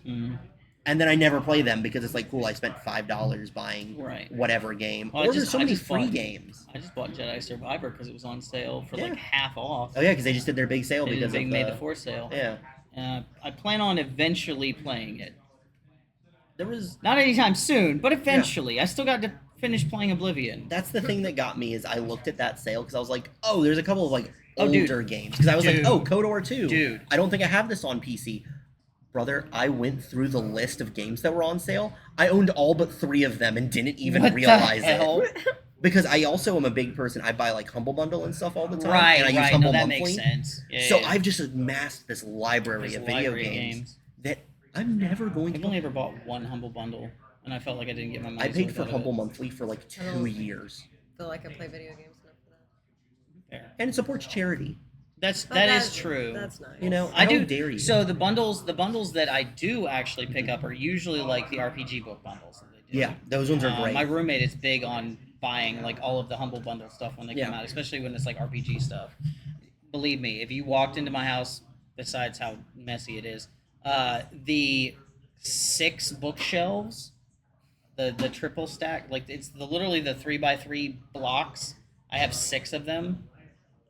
Mhm. and then I never play them because it's like, cool, I spent $5 buying Right. whatever game, Well, or there's so I many just free bought- games. I just bought Jedi Survivor because it was on sale for Yeah. like half off. Oh yeah, because they just did their big sale They did because a big of May the 4th sale. yeah. I plan on eventually playing it. There was Not anytime soon, but eventually. I still got to finish playing Oblivion. that's the thing that got me is I looked at that sale because I was like, oh, there's a couple of like Oh, dude. older games because I was like, Dude. oh, KOTOR 2. Dude. I don't think I have this on PC. Brother, I went through the list of games that were on sale. I owned all but 3 of them and didn't even What the realize hell? it. Because I also am a big person. I buy like Humble Bundle and stuff all the time. Right, and I use right. Humble No, that Monthly. makes sense. Yeah, So yeah. I've just amassed this library There's of video library games that I'm never going to I've only ever bought one Humble Bundle, and I felt like I didn't get my money. I paid for Humble Monthly for like 2 years. Feel like I play video games enough for that. Fair. And it supports charity. That is true. That's nice. You know, I how do. dare you? So the bundles that I do actually pick up are usually like the RPG book bundles that they do. Yeah, those ones are great. My roommate is big on buying like all of the Humble Bundle stuff when they come Yeah. out, especially when it's like RPG stuff. Believe me, if you walked into my house, besides how messy it is, the 6 bookshelves, the triple stack, like it's literally the 3x3 blocks. I have 6 of them,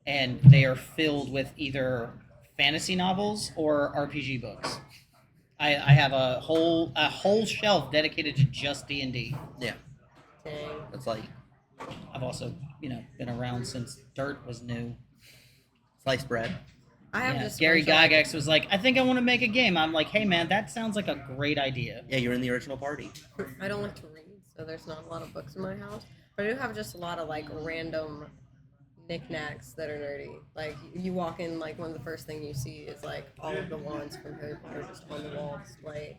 and they are filled with either fantasy novels or RPG books. I have a whole shelf dedicated to just D&D. Yeah, Dang. it's like I've also, been around since Dirt was new. sliced bread. I have Yeah, just Gary bunch of, like, Gygax was like, I think I want to make a game. I'm like, hey man, that sounds like a great idea. Yeah, you're in the original party. I don't like to read, so there's not a lot of books in my house. But I do have just a lot of like random knickknacks that are nerdy. Like you walk in, like one of the first thing you see is like all of the wands from Harry Potter just on the wall displayed.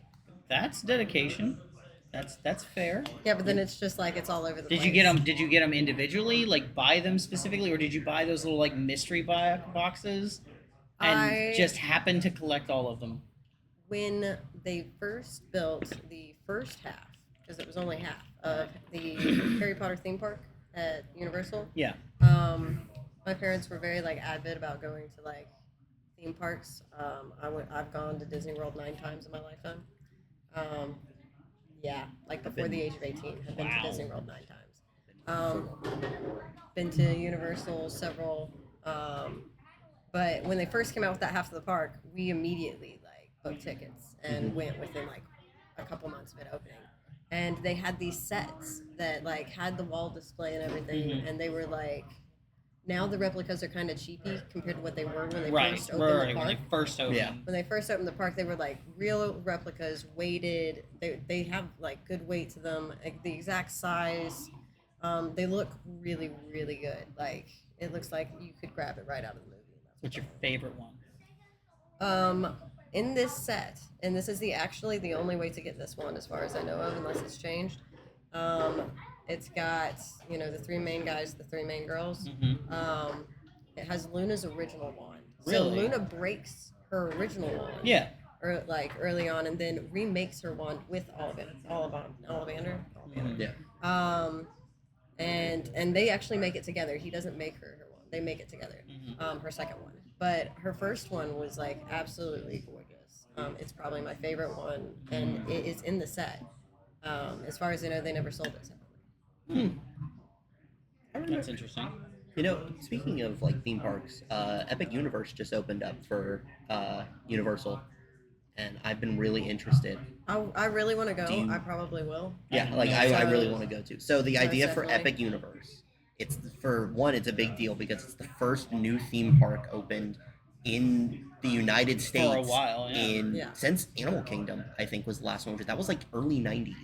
That's dedication. That's fair. Yeah, but then it's just like it's all over the place. Did you get them individually, like buy them specifically, or did you buy those little like mystery boxes and I- just happen to collect all of them? When they first built the first half, because it was only half of the Harry Potter theme park at Universal. Yeah. My parents were very like avid about going to like theme parks. I've gone to Disney World 9 times in my lifetime. Yeah, like before the age of 18, I've been Wow. to Disney World 9 times. Been to Universal several. But when they first came out with that half of the park, we immediately like booked tickets and went within like a couple months of it opening. And they had these sets that like had the wall display and everything, and they were like, now the replicas are kind of cheapy compared to what they were when they first opened the Right. park. When they first opened. Yeah. When they first opened the park, they were like real replicas, weighted. They have like good weight to them, like the exact size. They look really, really good. Like it looks like you could grab it right out of the movie. What's your favorite one? In this set, and this is actually the only way to get this one, as far as I know of, unless it's changed. It's got the 3 main guys, the 3 main girls. Mm-hmm. It has Luna's original wand. So Really? Luna breaks her original wand. Yeah. Or like early on, and then remakes her wand with Ollivander. Yeah. And they actually make it together. He doesn't make her wand; they make it together. Mm-hmm. Her second one, but her first one was like absolutely gorgeous. It's probably my favorite one, and it is in the set. As far as I know, they never sold it separately. That's interesting. Speaking of like theme parks, Epic Universe just opened up for Universal, and I've been really interested. I really want to go. Do you- I probably will. Yeah, like No, I so- really want to go to. So the idea for definitely. Epic Universe It's for one, it's a big deal because it's the first new theme park opened in the United States For a while, yeah. Yeah. since Animal Kingdom. I think was the last one. That was like early '90s.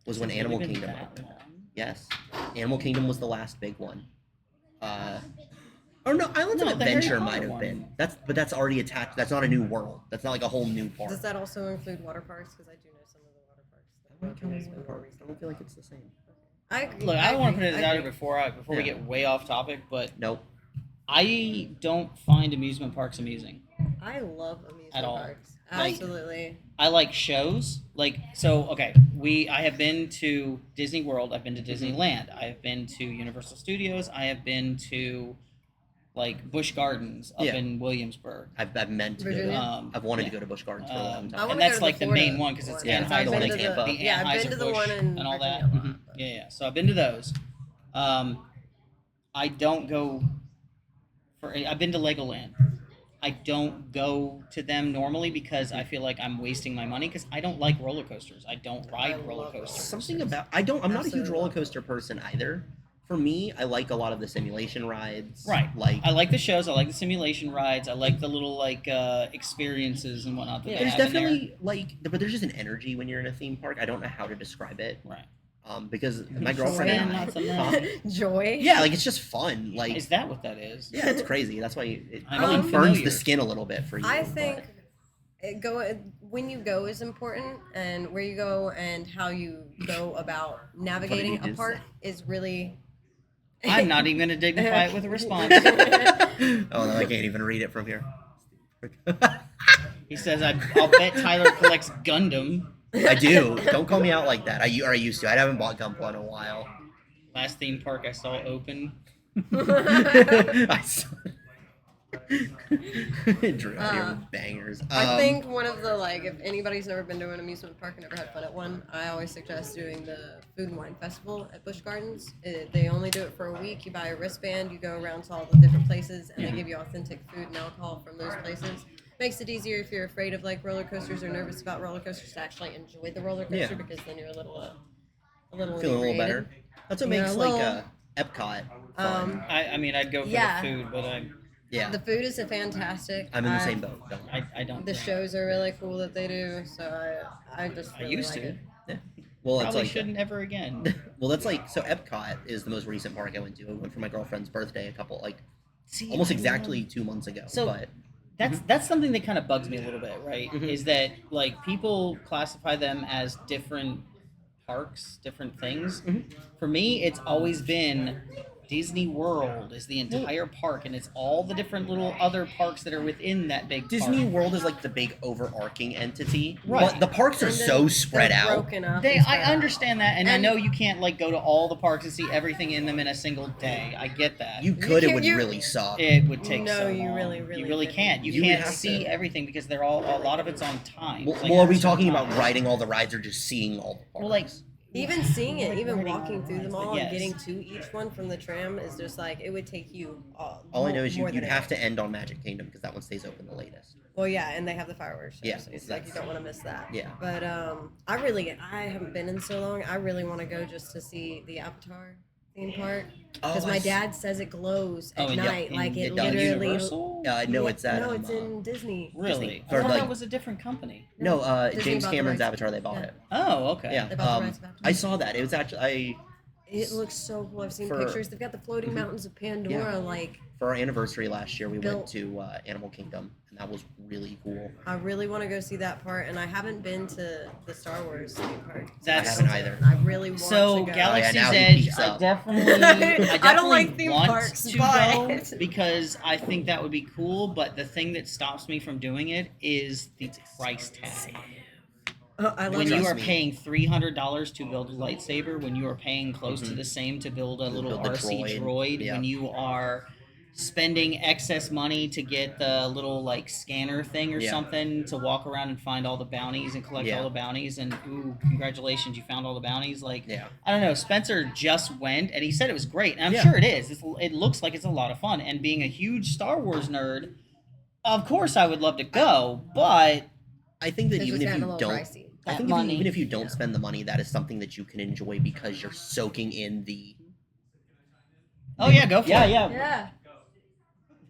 Was Has when it really Animal been Kingdom that opened. long? Yes, Animal Kingdom was the last big one. Or no, Islands No, of the Harry Adventure Potter might have one. been. That's already attached. That's not a new world. That's not like a whole new park. Does that also include water parks? Because I do know some of the water parks. I That wouldn't count it as opened one more park. I recently. don't feel like it's the same. I agree. Look, I don't want to agree, put it I out here agree. before we Yeah. get way off topic, but Nope. I don't find amusement parks amusing I love amusement at all. parks. Like- Absolutely. I like shows. Like, so okay, I have been to Disney World, I've been to Disneyland, I've been to Universal Studios, I have been to like Busch Gardens up Yeah. in Williamsburg. I've meant to go. Virginia? I've wanted Yeah. to go to Busch Gardens for a long I time. wanna And go that's to the like the Florida main one because it's one. Yeah, Because I've the one been in to Tampa. the the I've been to the one Anheuser-Busch in and all that. Virginia a lot, Mhm. but- Yeah. So I've been to those. I don't go for. I've been to Legoland. I don't go to them normally because I feel like I'm wasting my money because I don't like roller coasters. I don't I ride roller love coasters. Something about I'm not a huge Absolutely roller love coaster person either. For me, I like a lot of the simulation rides. Right. Like I like the shows. I like the simulation rides. I like the little like experiences and whatnot that Yeah. they there's have in there. definitely like, but there's just an energy when you're in a theme park. I don't know how to describe it. Right. Because my girlfriend Joy, and I, not so Huh? much. Joy. Yeah, like it's just fun. Like Is that what that is? yeah, it's crazy. That's why it I'm probably burns unfamiliar. the skin a little bit for you. I but- think when you go is important, and where you go and how you go about navigating a just park say? is really. I'm not even going to dignify it with a response. Oh no, I can't even read it from here. He says, I'll bet Tyler collects Gundam. I do. Don't call me out like that. I used to. I haven't bought Gunpla in a while. Last theme park I saw open. I saw... Drew out here with bangers. I think one of the if anybody's never been to an amusement park and never had fun at one, I always suggest doing the Food and Wine Festival at Busch Gardens. They only do it for a week. You buy a wristband, you go around to all the different places, and they give you authentic food and alcohol from those places. Makes it easier if you're afraid of roller coasters or nervous about roller coasters to actually enjoy the roller coaster Yeah. because then you're a little feeling a little inebriated. better. That's what Yeah, makes a little- Epcot fun. I mean, I'd go for Yeah. the food, but Yeah, The food is fantastic. I'm in the same boat. Don't worry. I don't. The think. shows are really cool that they do, so I just I really used like to. it. Yeah. Well, it's Probably like shouldn't ever again. well, that's like so. Epcot is the most recent park I went to. I went for my girlfriend's birthday See, almost I exactly love- 2 months ago. So- but That's something that kind of bugs me a little bit, right? Mhm. Is that people classify them as different parks, different things. Mhm. For me, it's always been Disney World is the entire park, and it's all the different little other parks that are within that big Disney park. World is like the big overarching entity. Right. But the parks are And then so spread they're out. Broken up. They, and I spread out. understand that, and I And- know you can't go to all the parks and see everything in them in a single day. I get that. You could, it can't- would you- really suck. It would take No, so you long. really you really couldn't. can't. You You would can't have see to. everything because they're all a lot of it's on time. Well, It's like well, are we at a certain talking about time. riding all the rides or just seeing all the parks? Well, like Even seeing it, even Riding walking through them all yes. and getting to each one from the tram is just it would take you. all I know is more you'd than have to end on Magic Kingdom because that one stays open the latest. Well, yeah, and they have the fireworks. Show, Yeah, so it's that's- you don't want to miss that. Yeah. But I haven't been in so long. I really want to go just to see the Avatar theme park because Oh, my I dad says it glows at in- night. in- Like it it does. literally. Universal? No, it's at No, it's in Disney. Really? Disney. I Or, thought like- that was a different company. No, Disney James bought the Cameron's rights. Avatar. They bought Yeah. it. Oh, okay. Yeah, They bought the rights to Avatar. I saw that. It was actually It looks so cool. I've seen For- pictures. They've got the floating Mhm. mountains of Pandora. Yeah. Like for our anniversary last year. We went Built- to Animal Kingdom, and that was really cool. I really want to go see that part, and I haven't been to the Star Wars theme park. That's- I haven't either. I really want So to go. Galaxy's now he Edge, peeks I up. definitely, I don't like theme want parks, to but- go because I think that would be cool. But the thing that stops me from doing it is the price tag. I love When Trust you are me. paying $300 to build a lightsaber, when you are paying close to Mhm. the same to build a To little build the RC droid, droid, yeah. when you are spending excess money to get the little scanner thing or Yeah. something to walk around and find all the bounties and collect Yeah. all the bounties, and ooh, congratulations, you found all the bounties. Yeah. I don't know. Spencer just went, and he said it was great, and I'm Yeah. sure it is. It looks like it's a lot of fun. And being a huge Star Wars nerd, of course I would love to go, but I think that It's even just if gotten you a little don't, pricey. I that think money. even if you don't spend the money, that is something that you can enjoy because you're soaking in the Oh yeah, go for Yeah, it. yeah.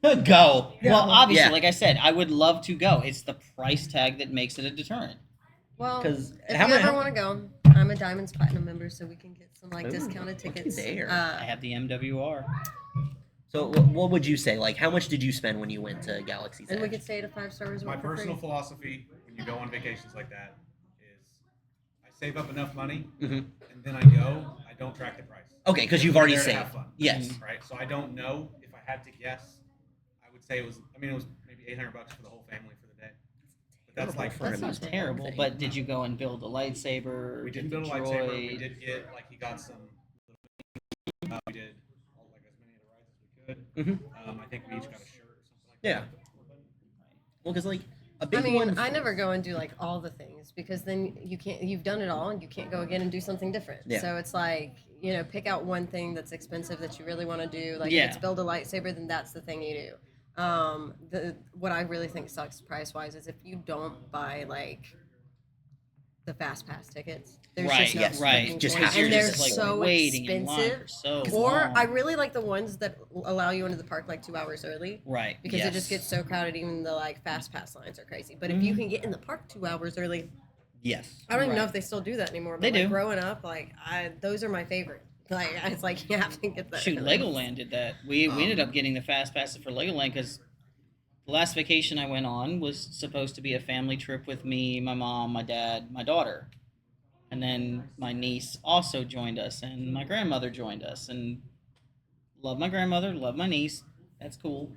Yeah. Go. Well, obviously, Yeah. like I said, I would love to go. It's the price tag that makes it a deterrent. Well, 'Cause if how you many- ever how- want to go, I'm a Diamonds Platinum member, so we can get some like Ooh, discounted looky tickets. there. I have the MWR. So what would you say? Like, how much did you spend when you went to Galaxy's and we Edge? could stay at a 5-star resort My for personal free. philosophy when you go on vacations like that is I save up enough money Mhm. and then I go. I don't track the price. Okay, because you've We're already there to saved. have fun. Yes. Right. So I don't know if I had to guess. I would say it was. I mean, it was maybe $800 for the whole family for the day. But that's like For That's him. not It's terrible. thing. But did you go and build a lightsaber? we Get didn't the build a lightsaber. We droid? did get like he got some. We did all, like as many of the rides as we could. Mhm. I think we each got a shirt or something like Yeah. that. Well, because like a big I mean, one. I never go and do like all the things because then you can't. You've done it all, and you can't go again and do something different. Yeah. So it's like pick out one thing that's expensive that you really want to do. Like Yeah. if it's build a lightsaber, then that's the thing you do. What I really think sucks price wise is if you don't buy like the fast pass tickets. There's Right, just no yes, right. fucking just point. have and to they're just, like, so waiting in line expensive. for so Or long. I really like the ones that allow you into the park like 2 hours early. Right. Because it Yes. just gets so crowded, even the like fast pass lines are crazy. But if you can get in the park 2 hours early, Yes. I don't even know Right. if they still do that anymore. But They like do. growing up, like those are my favorite. Like it's like you have to get that. Shoot, early. Legoland did that. We ended up getting the fast passes for Legoland because the last vacation I went on was supposed to be a family trip with me, my mom, my dad, my daughter. And then my niece also joined us, and my grandmother joined us. And love my grandmother, love my niece. That's cool.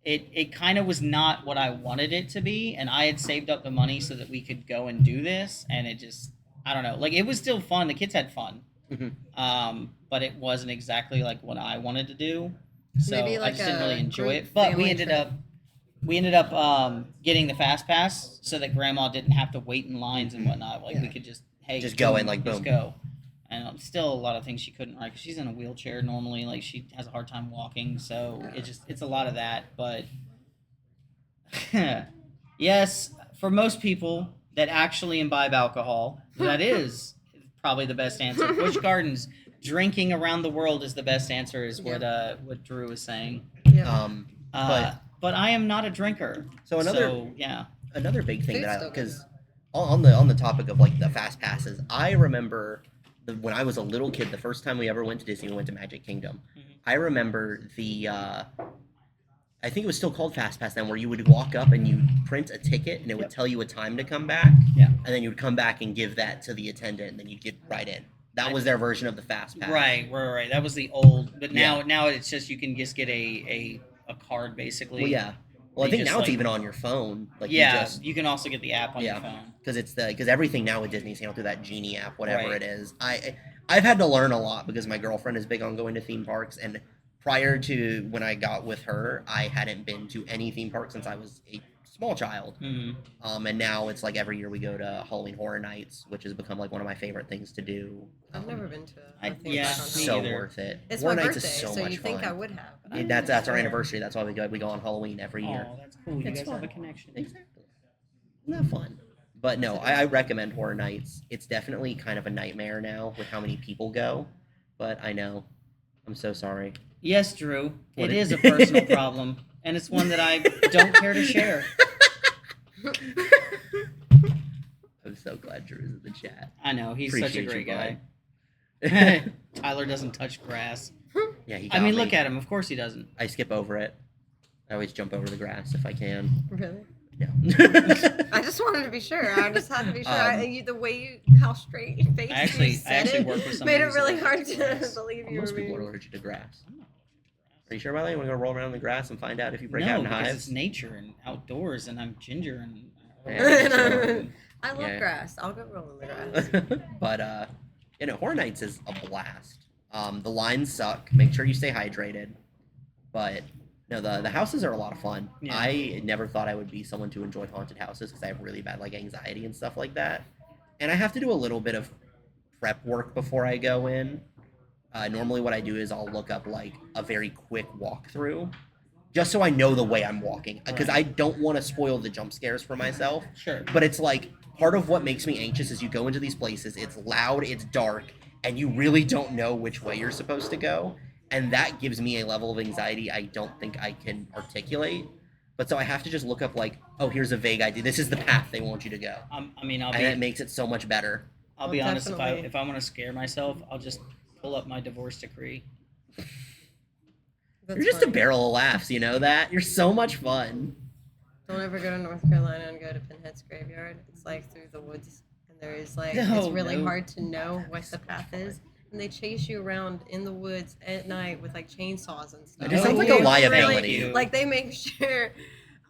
It kind of was not what I wanted it to be, and I had saved up the money so that we could go and do this, and it just, I don't know. Like, it was still fun. The kids had fun. But it wasn't exactly like what I wanted to do. So Maybe I like just didn't a really enjoy group it. But family trip. we ended up getting the fast pass so that grandma didn't have to wait in lines and whatnot. Like we could just Just go in, boom, like, just boom. go. And still a lot of things she couldn't ride because she's in a wheelchair normally. Like she has a hard time walking, so it's a lot of that. But yes, for most people that actually imbibe alcohol, that is probably the best answer. Busch Gardens, drinking around the world is the best answer, is what Drew is saying. Yeah. But I am not a drinker. So yeah. another big thing Food's that I still good. because on the topic of like the fast passes, I remember when I was a little kid, the first time we ever went to Disney, we went to Magic Kingdom. Mhm. I remember I think it was still called Fast Pass then, where you would walk up and you print a ticket and it would Yep. tell you a time to come back. Yeah. And then you would come back and give that to the attendant, and then you'd get right in. That was their version of the Fast Pass. Right. That was the old, but now it's just you can just get a card basically. Well, yeah. Well, I You think just, now it's like- even on your phone. Like Yeah, you can also get the app on Yeah. your phone. because everything now with Disney's handled through that Genie app, whatever Right. it is. I've had to learn a lot because my girlfriend is big on going to theme parks, and prior to when I got with her, I hadn't been to any theme park since I was a small child. And now it's like every year we go to Halloween Horror Nights, which has become like one of my favorite things to do. I've never been to a theme yeah, park on me So Halloween. either. worth it. It's Horror my Nights birthday, is so so much you think fun. I would have. But I That's didn't. our anniversary. That's why we go on Halloween every year. Oh, that's cool. You It's guys have a fun. connection. Exactly. Isn't that fun? But no, I recommend Horror Nights. It's definitely kind of a nightmare now with how many people go. But I know. I'm so sorry. Yes, Drew. What It it- is a personal problem, and it's one that I don't care to share. I'm so glad Drew's in the chat. I know he's Appreciate such a great you, guy. bud. Tyler doesn't touch grass. Yeah, he I got mean, me. look at him. Of course he doesn't. I skip over it. I always jump over the grass if I can. Really? No. I just wanted to be sure. I just had to be sure. The way how straight your face I actually said it work with somebody made it who's really allergic hard to to grass. believe you were Most people are being. allergic to grass. I'm not Are you sure about that? You want to go roll around in the grass and find out if you break no, out in because hives? it's nature and outdoors, and I'm ginger and. Yeah, I love Yeah. grass. I'll go roll in the grass. But Horror Nights is a blast. The lines suck. Make sure you stay hydrated. But no, the houses are a lot of fun. Yeah. I never thought I would be someone to enjoy haunted houses because I have really bad like anxiety and stuff like that. And I have to do a little bit of prep work before I go in. Normally, what I do is I'll look up like a very quick walkthrough, just so I know the way I'm walking, because Right. I don't want to spoil the jump scares for myself. Sure. But it's like part of what makes me anxious is you go into these places, it's loud, it's dark, and you really don't know which way you're supposed to go. and that gives me a level of anxiety I don't think I can articulate. But so I have to just look up like, oh, here's a vague idea. This is the path they want you to go, I mean, and it makes it so much better. I'll Well, be honest. definitely. If I want to scare myself, I'll just pull up my divorce decree. That's You're just a funny. barrel of laughs, you know that? You're so much fun. Don't ever go to North Carolina and go to Pinhead's graveyard. It's like through the woods, and there is like it's No, really no. hard to know what the path is. And they chase you around in the woods at night with like chainsaws and stuff. It just No, sounds like They a liability. really- like they make sure.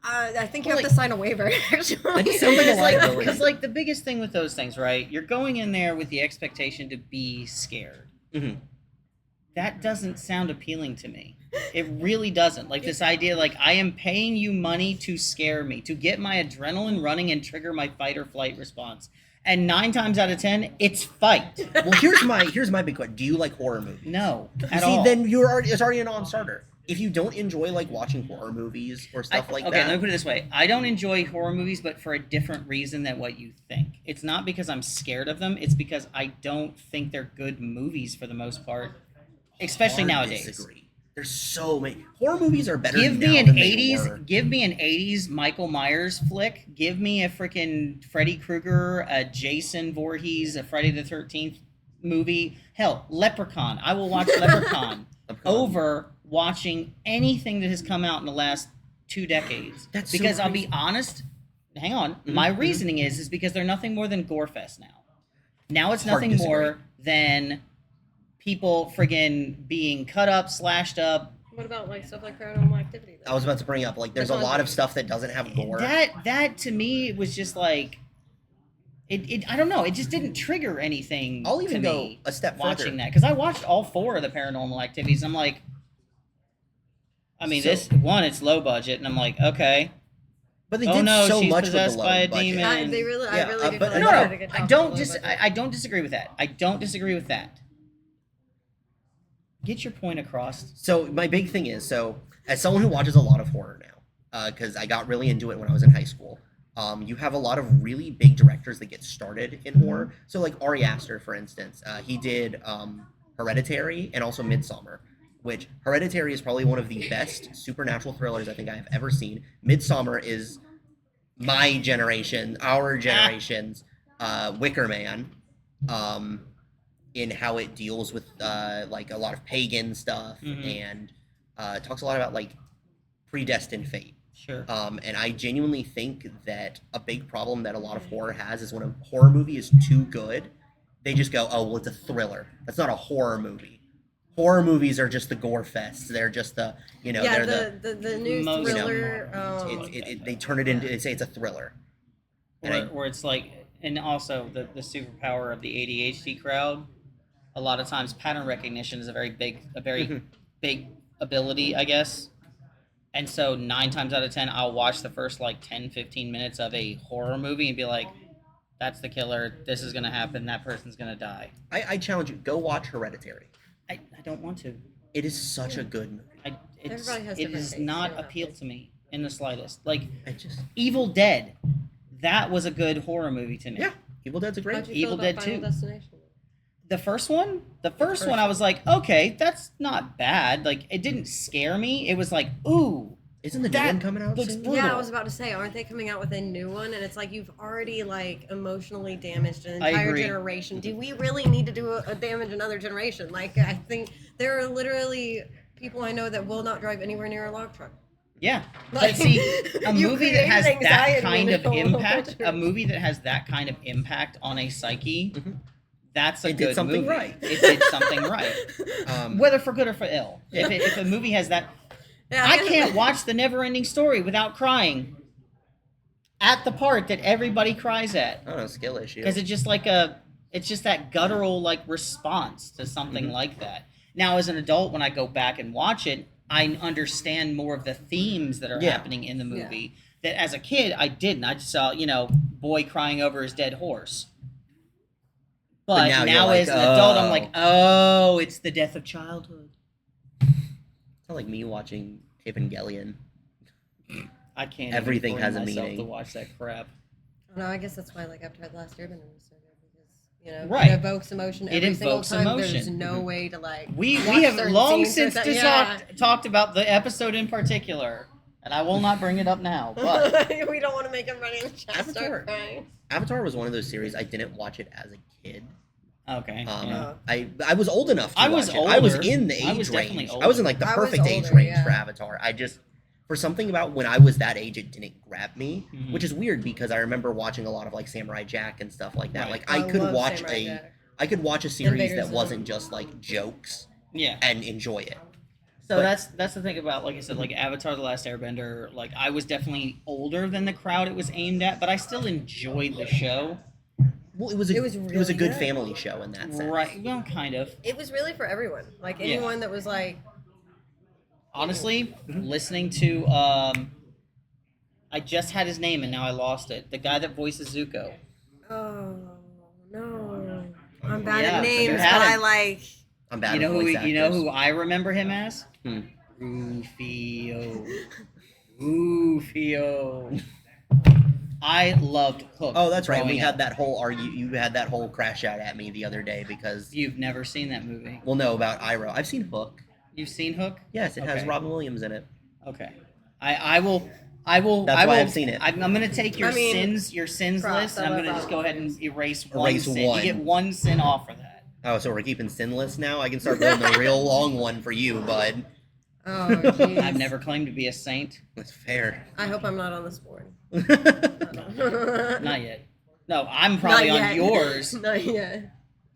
I think you Well, have to sign a waiver. Actually, That just sounds like a liability. Because like the biggest thing with those things, right? You're going in there with the expectation to be scared. Mhm. That doesn't sound appealing to me. It really doesn't. Like this idea, like I am paying you money to scare me, to get my adrenaline running and trigger my fight or flight response. And 9 times out of 10, it's fight. Well, here's my big question. Do you like horror movies? No, at See, all. then it's already a non-starter. If you don't enjoy like watching horror movies or stuff like okay, let me that, put it this way. I don't enjoy horror movies, but for a different reason than what you think. It's not because I'm scared of them. It's because I don't think they're good movies for the most part, especially hard nowadays. disagree. There's so many horror movies are better. Give now me an than they '80s. were. Give me an '80s Michael Myers flick. Give me a freaking Freddy Krueger, a Jason Voorhees, a Friday the 13th movie. Hell, Leprechaun. I will watch Leprechaun over watching anything that has come out in the last 2 decades. That's so because I'll crazy. be honest. Hang on. Mhm, My mhm. reasoning is because they're nothing more than gore fest now. Now it's Hard nothing disagree. more than people friggin' being cut up, slashed up. what about like stuff like Paranormal Activity? I was about to bring up like there's a That's lot of on- stuff that doesn't have gore. That to me was just like it I don't know, it just didn't trigger anything. I'll even to go me a step watching further. that because I watched all 4 of the Paranormal Activities. I'm like, I mean, So- this one it's low budget, and I'm like, okay. But they Oh did no, so she's much with the possessed low by a budget. demon. I Yeah, really but do feel like no, they No, did a no, good I job don't with the low budget. I don't disagree with that. I don't disagree with that. Get your point across. So my big thing is, so as someone who watches a lot of horror now, because I got really into it when I was in high school, you have a lot of really big directors that get started in horror. So like Ari Aster, for instance, he did Hereditary and also Midsommar, which Hereditary is probably one of the best supernatural thrillers I think I have ever seen. Midsommar is my generation, our generation's Wicker Man. In how it deals with like a lot of pagan stuff Mhm. and talks a lot about like predestined fate. Sure. And I genuinely think that a big problem that a lot of horror has is when a horror movie is too good, they just go, oh, well, it's a thriller. That's not a horror movie. Horror movies are just the gore fests. They're just the, you know, yeah, they're the new most- thriller. they turn it into, they say it's a thriller. And Where it's like, and also the superpower of the ADHD crowd. A lot of times, pattern recognition is a very Mhm. big ability, I guess. And so 9 times out of 10, I'll watch the first like 10, 15 minutes of a horror movie and be like, that's the killer. This is gonna happen. That person's gonna die. I challenge you, go watch Hereditary. I don't want to. It is such a good movie. Everybody has It different does tastes, not you know. appeal to me in the slightest. Like I just, Evil Dead, that was a good horror movie to me. yeah, Evil Dead's a great. How'd you Evil feel Dead about Final 2. Destination? The first one, first I was like, okay, that's not bad. Like it didn't scare me. It was like, ooh, Isn't the new that one coming out looks soon? brutal. Yeah, I was about to say, aren't they coming out with a new one? And it's like you've already like emotionally damaged an I entire agree. generation. Do we really need to do a damage another generation? Like I think there are literally people I know that will not drive anywhere near a log truck. Yeah, Like, but see, a you movie that created has that anxiety kind in of the whole impact, a culture. movie that has that kind of impact on a psyche, Mhm. that's a It good did something movie. right. It did something right, whether for good or for ill. Yeah. If a movie has that, Yeah, I can't watch The Never-Ending Story without crying at the part that everybody cries at. I don't know, skill issue. Because it's just it's just that guttural like response to something Mhm. like that. Now as an adult, when I go back and watch it, I understand more of the themes that are Yeah. happening in the movie that as a kid I didn't. I just saw, boy crying over his dead horse. But now now, you're like, as an adult, I'm oh. like, oh, it's the death of childhood. It's not like me watching Evangelion. I can't. Everything even bring has a myself meaning. to watch that crap. No, I guess that's why like after the last Airbender was so good because You know, Right. it evokes emotion It every single invokes time. emotion. There's no Mhm. way to like. We watch have certain long scenes since yeah. talked about the episode in particular, and I will not bring it up now. But we don't want to make everybody in the chat Avatar. start crying. Avatar was one of those series I didn't watch it as a kid. okay, yeah. I was old enough to I watch was it. I was older. in the I age was definitely range. I was in like the I was perfect age older, range yeah. for Avatar. I just for something about when I was that age, it didn't grab me, Mhm. which is weird because I remember watching a lot of like Samurai Jack and stuff like that. Right. Like I could love watch Samurai Jack. I could watch a series Invader that Zim. wasn't just like jokes yeah. and enjoy it. So But- that's the thing about, like I said, like Avatar: The Last Airbender. Like I was definitely older than the crowd it was aimed at, but I still enjoyed the show. Well, it was a really good good. family show in that sense. Right? Well, kind of. It was really for everyone. Like Yeah. anyone that was like, Honestly, Mhm. listening to I just had his name and now I lost it. The guy that voices Zuko. oh no, I'm bad Yeah, at names, you but had I it. like. I'm bad You know with voice who you know actors. who I remember him as? Hmm. Rufio. Rufio. I loved Hook. Oh, that's right. We growing had up. that whole argue. You had that whole crash out at me the other day because You've never seen that movie. well, no, about Iroh. I've seen Hook. You've seen Hook? Yes, it has Okay. Robin Williams in it. Okay. I will. I will. That's I why will, I've seen it. I'm going to take your I mean, sins props, list, I and I'm love going to just go Robin ahead and erase Erase sin. one. You get one sin off for that. Oh, so we're keeping sinless now? I can start building a real long one for you, bud. Oh jeez. I've never claimed to be a saint. That's fair. I hope I'm not on this board. Not yet. No, I'm probably Not on yet. yours. Not yet.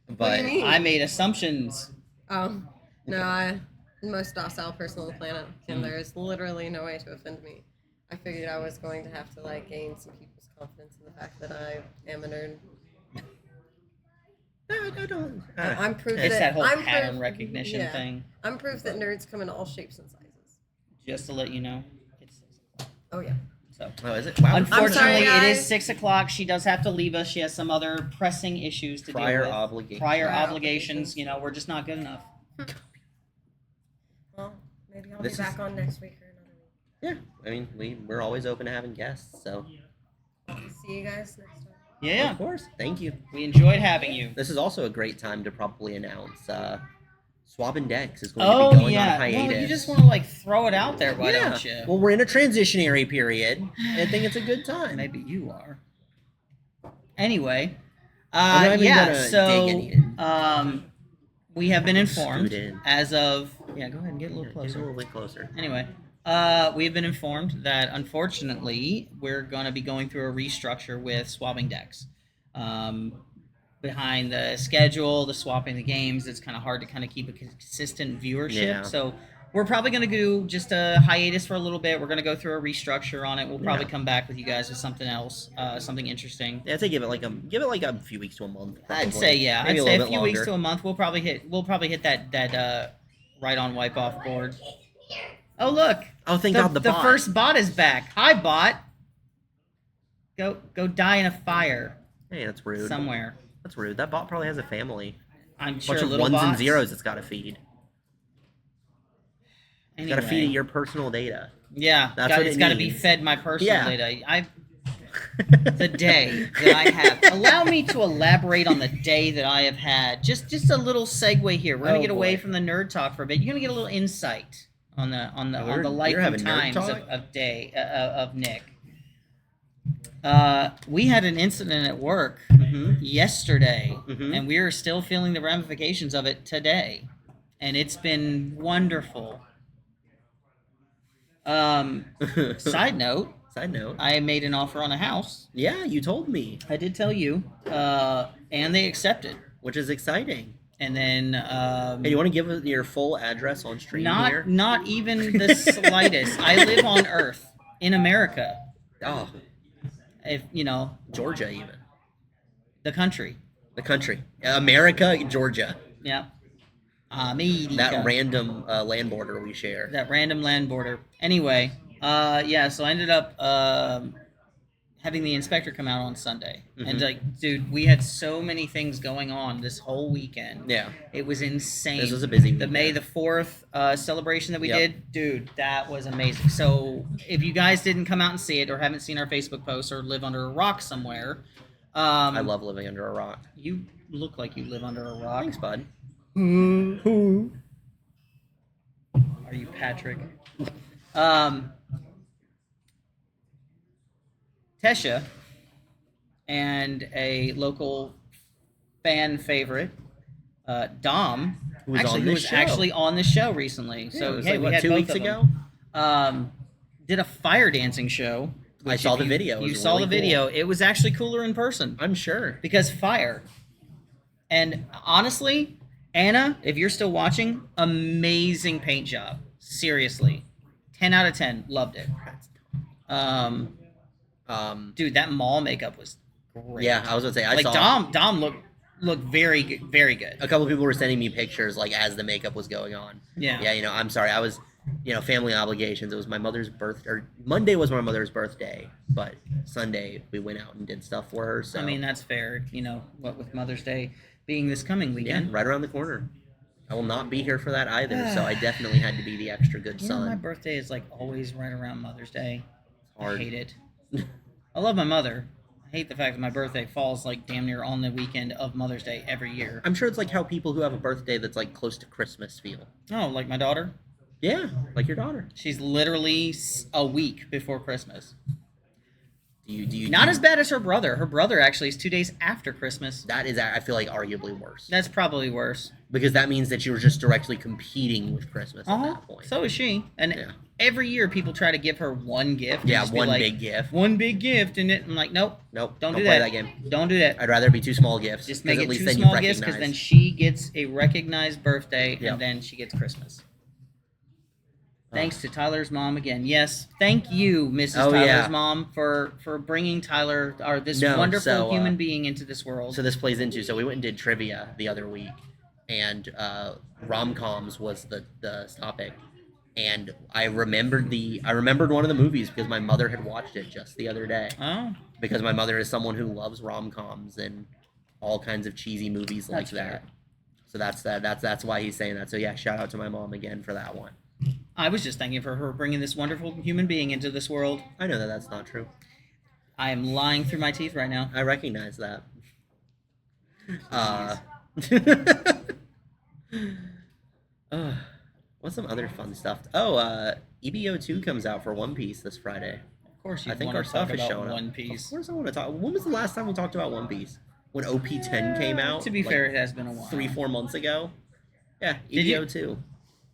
But do you mean? I made assumptions. Oh no, I'm the most docile person on the planet, and Mm. there's literally no way to offend me. I figured I was going to have to like gain some people's confidence in the fact that I am a nerd. I don't. I'm proof It's that whole I'm pattern proof, recognition yeah. thing. I'm proof that nerds come in all shapes and sizes. Just to let you know, it's 6 o'clock. Oh yeah. So Oh, is it? Wow. unfortunately, sorry, it is guys. 6 o'clock. She does have to leave us. She has some other pressing issues to Prior deal with. obligation. Prior Prior obligations. obligations. You know, we're just not good enough. Well, maybe I'll This be is- back on next week or another week. Yeah, I mean, we're always open to having guests, so See you guys next time. Yeah, of course. Thank you. we enjoyed having you. This is also a great time to probably announce Swab and Dex is going Oh to be going yeah, on hiatus. well, you just want to like throw it out there, why yeah. don't you? Well, we're in a transitionary period. I think it's a good time. Maybe you are. Anyway, I'm not even yeah. gonna So, dig any- we have been informed Student. as of go ahead and get a little Get a closer. little bit closer. Anyway, we have been informed that unfortunately we're going to be going through a restructure with swapping decks. Behind the schedule, the swapping the games, it's kind of hard to kind of keep a consistent viewership. Yeah. So we're probably going to do just a hiatus for a little bit. We're going to go through a restructure on it. We'll probably Yeah. come back with you guys with something else, something interesting. Yeah, I'd say give it like a few weeks to a month. I'd probably. say yeah. Maybe I'd say little a bit few weeks longer. to a month. We'll probably hit that right on wipe off board. Oh look, Oh, thank God the bot. first bot is back. Hi bot. Go die in a fire Hey, that's rude. somewhere. That's rude. That bot probably has a family. I'm sure Bunch of little ones bots. and zeros it's got to feed. It's got to feed it Anyway. your personal data. Yeah, That's what it's it got to be needs. fed my personal Yeah. data. The day that I have. Allow me to elaborate on the day that I have had. Just a little segue here. We're gonna Oh, get away boy. from the nerd talk for a bit. You're gonna get a little insight on the life you're and having nerd times talk? of Nick. We had an incident at work Mm-hmm. yesterday, Mhm. and we are still feeling the ramifications of it today, and it's been wonderful. Side note. Side note. I made an offer on a house. Yeah, you told me, I did tell you, and they accepted. which is exciting. And then, Hey, you want to give us your full address on stream here? not even the slightest. I live on Earth in America. Oh, If you know Georgia, even the country, the country, America, Georgia. yeah, America. That random land border we share. That random land border. Anyway, yeah. So I ended up having the inspector come out on Sunday, and Mhm. like, dude, we had so many things going on this whole weekend. Yeah, It was insane. this was a busy The weekend. May the 4th celebration that we Yep. did, dude, that was amazing. So if you guys didn't come out and see it or haven't seen our Facebook post or live under a rock somewhere, I love living under a rock. you look like you live under a rock. Thanks, bud. Are you Patrick? Tesia and a local fan favorite, Dom, Who was actually, on who this was show. actually on the show recently. Yeah, So it was hey, like, we what, had 2 both weeks of ago? them. Did a fire dancing show. I which saw if the you- video. It You was saw really the video. cool. It was actually cooler in person I'm sure. because fire. And honestly, Anna, if you're still watching, amazing paint job. Seriously, 10 out of 10. Loved it. Dude, that mall makeup was great. Yeah, I was gonna say I like saw Dom looked very good, very good. a couple people were sending me pictures like as the makeup was going on. Yeah. Yeah, I'm sorry. I was, family obligations. It was my mother's or Monday was my mother's birthday, but Sunday we went out and did stuff for her. So I mean, that's fair. What with Mother's Day being this coming yeah, weekend. right around the corner. I will not be here for that either, so I definitely had to be the extra good son. My birthday is like always right around Mother's Day. Hard. I hate it. I love my mother. I hate the fact that my birthday falls like damn near on the weekend of Mother's Day every year. I'm sure it's like how people who have a birthday that's like close to Christmas feel. Oh, like my daughter? Yeah, like your daughter. She's literally a week before Christmas. Do you Not as bad as her brother. Her brother actually is 2 days after Christmas. That is, I feel like, arguably worse. That's probably worse. Because that means that you were just directly competing with Christmas at that point. So is she. And Yeah. every year people try to give her one gift. and Yeah, just be one like, big gift. One big gift, and I'm like, nope. Nope. Don't do play that. that game. Don't do that. I'd rather it be 2 small gifts. Just 'cause make at it least 2 then small you gifts because recognize. then she gets a recognized birthday Yep. and then she gets Christmas. Thanks to Tyler's mom again. Yes, thank you, Mrs. Oh, Tyler's yeah. mom, for bringing Tyler or this No, wonderful so, human being into this world. So this plays into. So we went and did trivia the other week, and rom-coms was the topic, and I remembered one of the movies because my mother had watched it just the other day. Oh, Because my mother is someone who loves rom-coms and all kinds of cheesy movies like That's that. fair. So that's why he's saying that. So yeah, shout out to my mom again for that one. I was just thanking for her bringing this wonderful human being into this world. I know that that's not true. I am lying through my teeth right now. I recognize that. What's some other fun stuff? EBO2 comes out for One Piece this Friday. Of course, you I think want our to stuff talk is about showing up. One Of Piece. course I want to talk. When was the last time we talked about One Piece? When OP10 came out? To be like, fair, it has been a while. 3-4 months ago? Yeah, Did you- EBO2.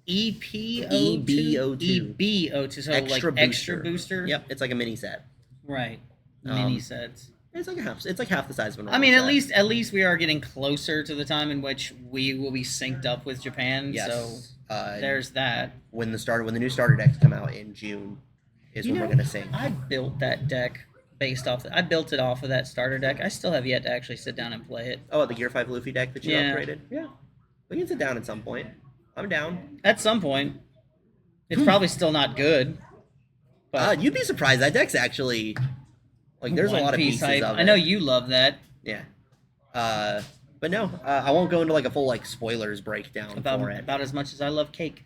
EPO2? EBO2. EBO2, so extra booster? Yep, it's like a mini set. Right. Um, Mini sets. It's like half the size of a normal I mean, set. at least we are getting closer to the time in which we will be synced up with Japan. Yes. So uh, there's that. when the new starter decks come out in June is when we're gonna sync. I built that deck based off. I built it off of that starter deck. I still have yet to actually sit down and play it. Oh, the Gear 5 Luffy deck that you Yeah. upgraded? Yeah. We can sit down at some point. I'm down. At some point, it's probably still not good. But You'd be surprised. That deck's actually like there's a One lot of Piece pieces hype. of it. I know you love that. Yeah. But no, I won't go into like a full like spoilers breakdown for it. About as much as I love cake.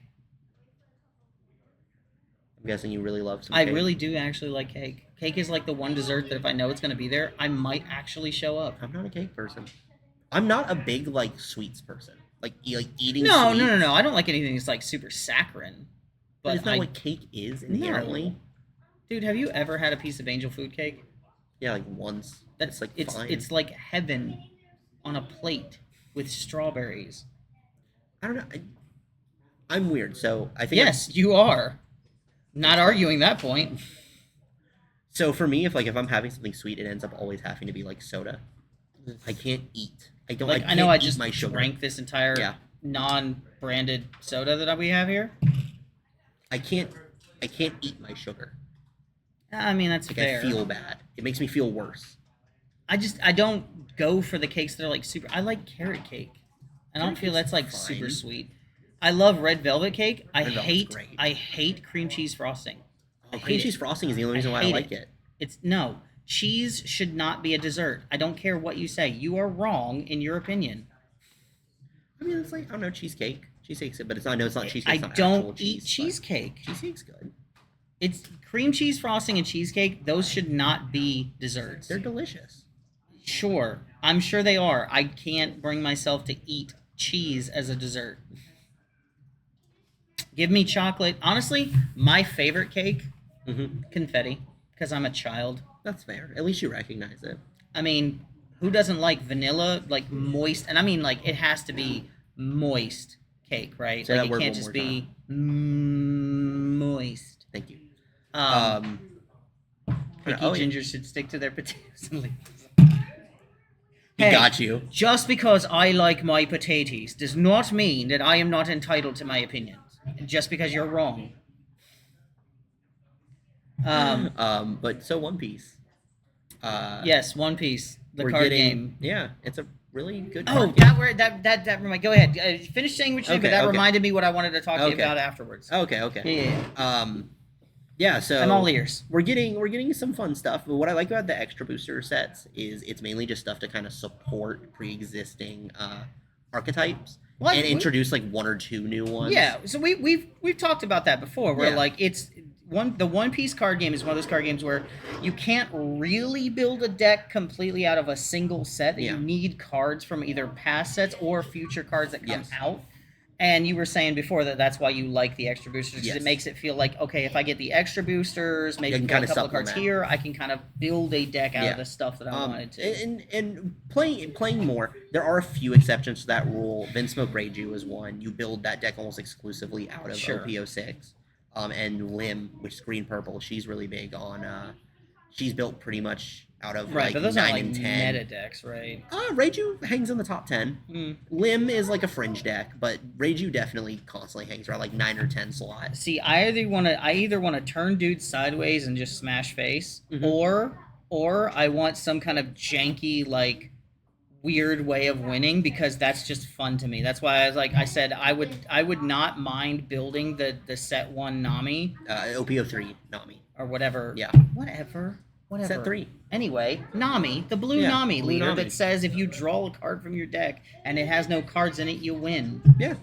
I'm guessing you really love some I cake. really do actually like cake. Cake is like the one dessert that if I know it's going to be there, I might actually show up. I'm not a cake person. I'm not a big like sweets person. Like eating No, sweets. no. I don't like anything that's like super saccharine. But But isn't that what cake is inherently? Dude, have you ever had a piece of angel food cake? Yeah, like once. That's like it's fine. it's like heaven on a plate with strawberries. I don't know. I'm weird, so I think Yes, you are. Not arguing that point. So for me, if I'm having something sweet, it ends up always having to be like soda. I can't eat. I don't. Like I I know can't I eat just my sugar. drank this entire Yeah. non-branded soda that we have here. I can't eat my sugar. I mean that's Like fair. I feel bad. It makes me feel worse. I don't go for the cakes that are like super. I like carrot cake. I don't Carrot feel cake's that's like fine. super sweet. I love red velvet cake. Red velvet's great. I hate cream cheese frosting. I Cream hate cheese it. frosting is the only reason why I hate like it. it. It's no. Cheese should not be a dessert. I don't care what you say. You are wrong in your opinion. I mean, it's like I don't know cheesecake. Cheesecake's good, but it's not. No, it's not cheesecake. I It's not actual don't cheese, eat but cheesecake. Cheesecake's good. It's cream cheese frosting and cheesecake. Those should not be desserts. They're delicious. Sure, I'm sure they are. I can't bring myself to eat cheese as a dessert. Give me chocolate. Honestly, my favorite cake, confetti, because I'm a child. That's fair. At least you recognize it. I mean, who doesn't like vanilla, like moist? And I mean, like, it has to be moist cake, right? Say like, that it word can't one just more be moist. Thank you. Um, Picky oh, yeah. gingers should stick to their potatoes and leave. He got you. Just because I like my potatoes does not mean that I am not entitled to my opinions. Just because you're wrong. But so One Piece. Yes, One Piece, the we're card getting, game. Yeah, it's a really good Oh, card game. that remind. Go ahead. Finish saying what you said, but that Okay. reminded me what I wanted to talk to you Okay. about afterwards. Okay. Yeah. Yeah, so I'm all ears. We're getting some fun stuff. But what I like about the extra booster sets is it's mainly just stuff to kind of support pre-existing archetypes Well, and introduce like one or two new ones. Yeah, so we've talked about that before. Where Yeah. like the One Piece card game is one of those card games where you can't really build a deck completely out of a single set. That Yeah. You need cards from either past sets or future cards that come Yes. out. And you were saying before that that's why you like the extra boosters, because Yes. it makes it feel like, okay, if I get the extra boosters, maybe can throw a kinda couple of cards supplement. here, I can kind of build a deck out Yeah. of the stuff that I wanted to. And playing more, there are a few exceptions to that rule. Vinsmoke Reiju is one. You build that deck almost exclusively out of Sure. OP06. And Lim, which is green purple, she's really big on. She's built pretty much out of Right, like but those 9 aren't like and 10. meta decks, right? Reiju hangs in the top 10. Mm. Lim is like a fringe deck, but Reiju definitely constantly hangs around like 9 or 10 slots. See, I either want to turn dudes sideways and just smash face, Mhm. or I want some kind of janky, like, weird way of winning, because that's just fun to me. That's why I said I would not mind building the set 1 Nami OP03, not me. or whatever. Yeah. Whatever. Set 3. Anyway, Nami, the blue Yeah, Nami blue leader Nami. that says if you draw a card from your deck and it has no cards in it, you win. Yeah.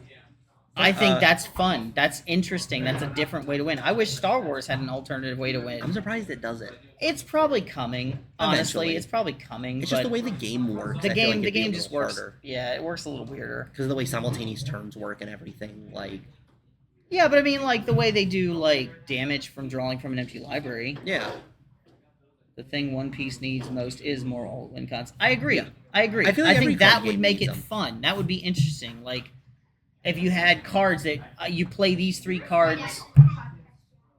I think that's fun. That's interesting. That's a different way to win. I wish Star Wars had an alternative way to win. I'm surprised it doesn't. It's probably coming. Honestly, Eventually. it's probably coming. It's but just the way the game works. the I feel game like the it'd be a game little just works. harder. Yeah, it works a little weirder. Because of the way simultaneous turns work and everything. Like, Yeah, but I mean, like the way they do like damage from drawing from an empty library. yeah. The thing One Piece needs most is more alt win cons. I agree. Yeah. I agree. I feel like every think that card would game make needs it them. fun. That would be interesting. Like if you had cards that you play these 3 cards.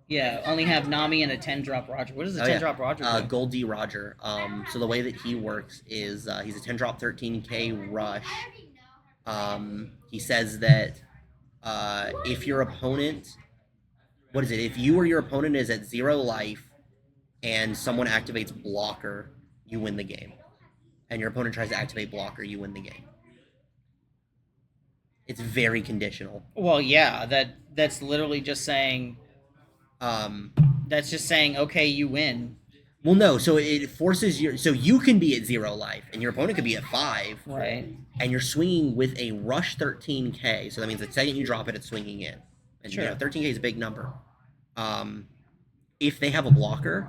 Yeah, only have Nami and a 10-drop Roger. What does a 10-drop Roger do? Gold D Roger. So the way that he works is he's a 10-drop 13k rush. He says that if your opponent, what is it? If you or your opponent is at 0 life and someone activates blocker, you win the game. And your opponent tries to activate blocker, you win the game. It's very conditional. Well, yeah, that's literally just saying. That's just saying, okay, you win. Well, no. So it forces your. So you can be at 0 life, and your opponent could be at 5. Right. And you're swinging with a rush 13k. So that means the second you drop it, it's swinging in. And Sure. 13k is a big number. If they have a blocker,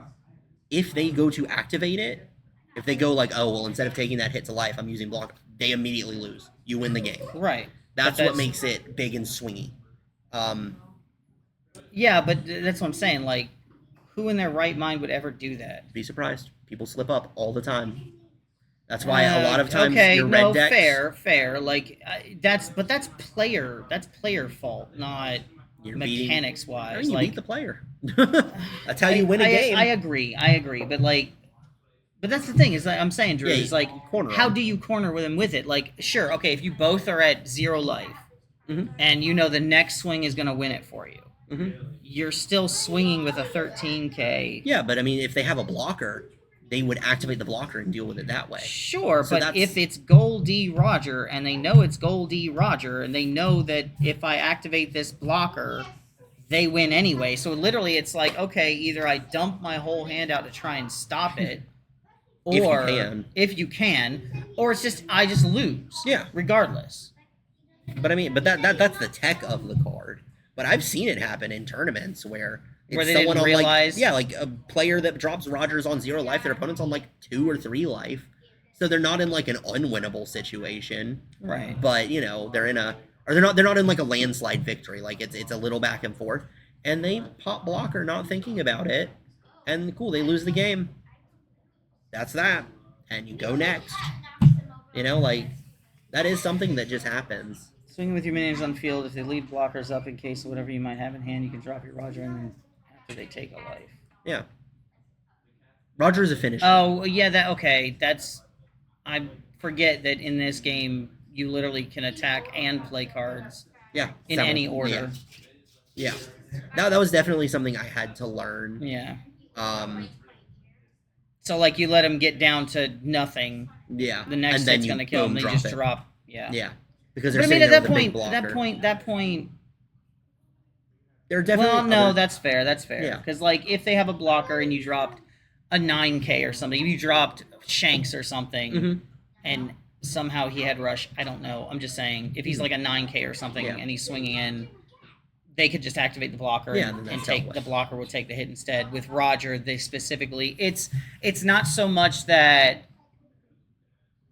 if they go to activate it, if they go like, oh well, instead of taking that hit to life, I'm using blocker, they immediately lose. You win the game. Right. That's what makes it big and swingy. Yeah, but that's what I'm saying. Like, who in their right mind would ever do that? Be surprised. People slip up all the time. That's why a lot of times okay, your red no, decks. fair. Like that's player fault, not You're mechanics I wise. mean, you like beat the player. That's how you win a game. I agree, but like, but that's the thing is like I'm saying, Drew, Yeah, is like, corner how them. do you corner with him with it? Like, sure, okay, if you both are at 0 life, Mhm. and you know the next swing is gonna win it for you, Mhm. you're still swinging with a 13k. Yeah, but I mean, if they have a blocker, they would activate the blocker and deal with it that way. Sure, So but that's- if it's Gold D Roger and they know it's Gold D Roger and they know that if I activate this blocker, they win anyway. So literally it's like, okay, either I dump my whole hand out to try and stop it, or if you can, or it's just I just lose. Yeah. Regardless. But I mean, but that's the tech of the card. But I've seen it happen in tournaments where it's Where they someone didn't on realize- like a player that drops Rogers on 0 life, their opponent's on like 2 or 3 life. so they're not in like an unwinnable situation, Right. but you know they're not in like a landslide victory. Like it's a little back and forth, and they pop blocker not thinking about it, and cool, they lose the game. That's that, and you go next. You know, like that is something that just happens. Swinging with your minions on field. If they leave blockers up in case of whatever you might have in hand, you can drop your Roger, and then after they take a life. Yeah. Roger is a finisher. Oh yeah, okay. That's I forget that in this game you literally can attack and play cards Yeah. in any order. Yeah. That was definitely something I had to learn. Yeah. Um. So like you let him get down to nothing. Yeah. The next and then hit's you gonna kill him. They drop just it. drop. Yeah. Yeah. Because But they're I mean, sitting at there with a big that blocker. point. There are definitely Well, no, other- that's fair. That's fair. Yeah. Because like if they have a blocker and you dropped a 9K or something, if you dropped Shanks or something, Mhm. and somehow he had rush, I don't know. I'm just saying if he's like a 9K or something Yeah. and he's swinging in, they could just activate the blocker Yeah, then and that's take dealt the with. blocker will take the hit instead. With Roger, they specifically it's not so much that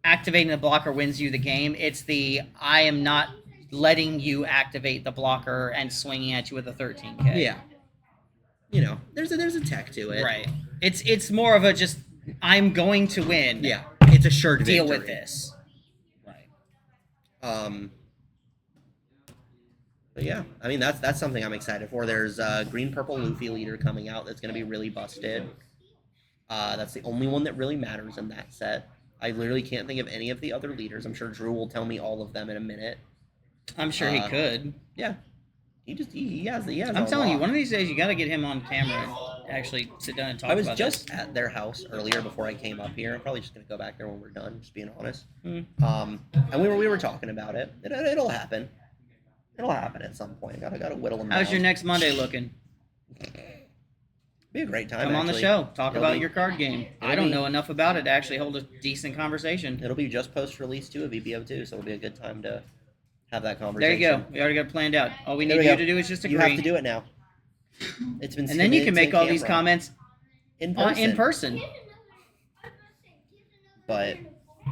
activating the blocker wins you the game. It's the I am not letting you activate the blocker and swinging at you with a 13K. Yeah. You know, there's a tech to it. Right. It's more of a just I'm going to win. Yeah. It's a sure Deal victory. with this. Right. But yeah, I mean that's something I'm excited for. There's a green purple Luffy leader coming out that's gonna be really busted. That's the only one that really matters in that set. I literally can't think of any of the other leaders. I'm sure Drew will tell me all of them in a minute. I'm sure he could. Yeah, he has. I'm telling you, one of these days you got to get him on camera and actually sit down and talk I was about just this. at their house earlier before I came up here. I'm probably just gonna go back there when we're done. Just being honest. Hmm. And we were talking about it. It'll happen. It'll happen at some point. Gotta whittle them down. How's your next Monday looking? Be a great time. Come on the actually. show. Talk It'll about be- your card game. I it'll don't be- know enough about it to actually hold a decent conversation. It'll be just post release too of EBO2, so it'll be a good time to have that There conversation. you go. We already got it planned out. All we need There we you go. to do is just agree. You have to do it now. It's been and then you can make all these camera. comments in person. in person. But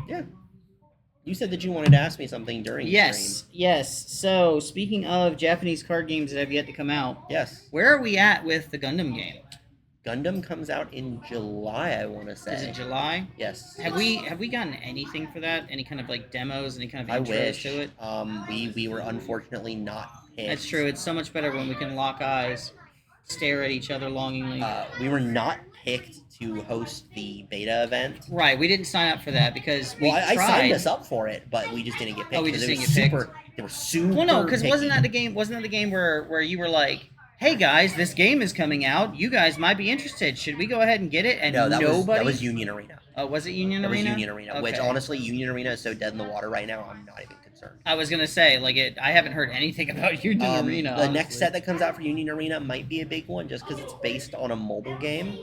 yeah, you said that you wanted to ask me something during Yes, yes. So speaking of Japanese card games that have yet to come out, stream. Yes, where are we at with the Gundam game? Gundam comes out in July. I want to say. Is it July? Yes. Have we gotten anything for that? Any kind of like demos? Any kind of I intros wish. to it? We were unfortunately not picked. That's true. It's so much better when we can lock eyes, stare at each other longingly. We were not picked to host the beta event. Right. We didn't sign up for that because we Well, I tried. signed us up for it, but we just didn't get picked. Oh, we 'cause just it didn't was get picked? super, They were super. Well, no, because wasn't that picky. the game? Wasn't that the game where you were like, "Hey guys, this game is coming out. You guys might be interested. Should we go ahead and get it?" And No, nobody. that was Union Arena. Oh, was it Union That was Arena? Union Arena, which Okay. honestly, Union Arena is so dead in the water right now. I'm not even concerned. I was gonna say like it. I haven't heard anything about Union Arena. The next honestly. set that comes out for Union Arena might be a big one, just because it's based on a mobile game,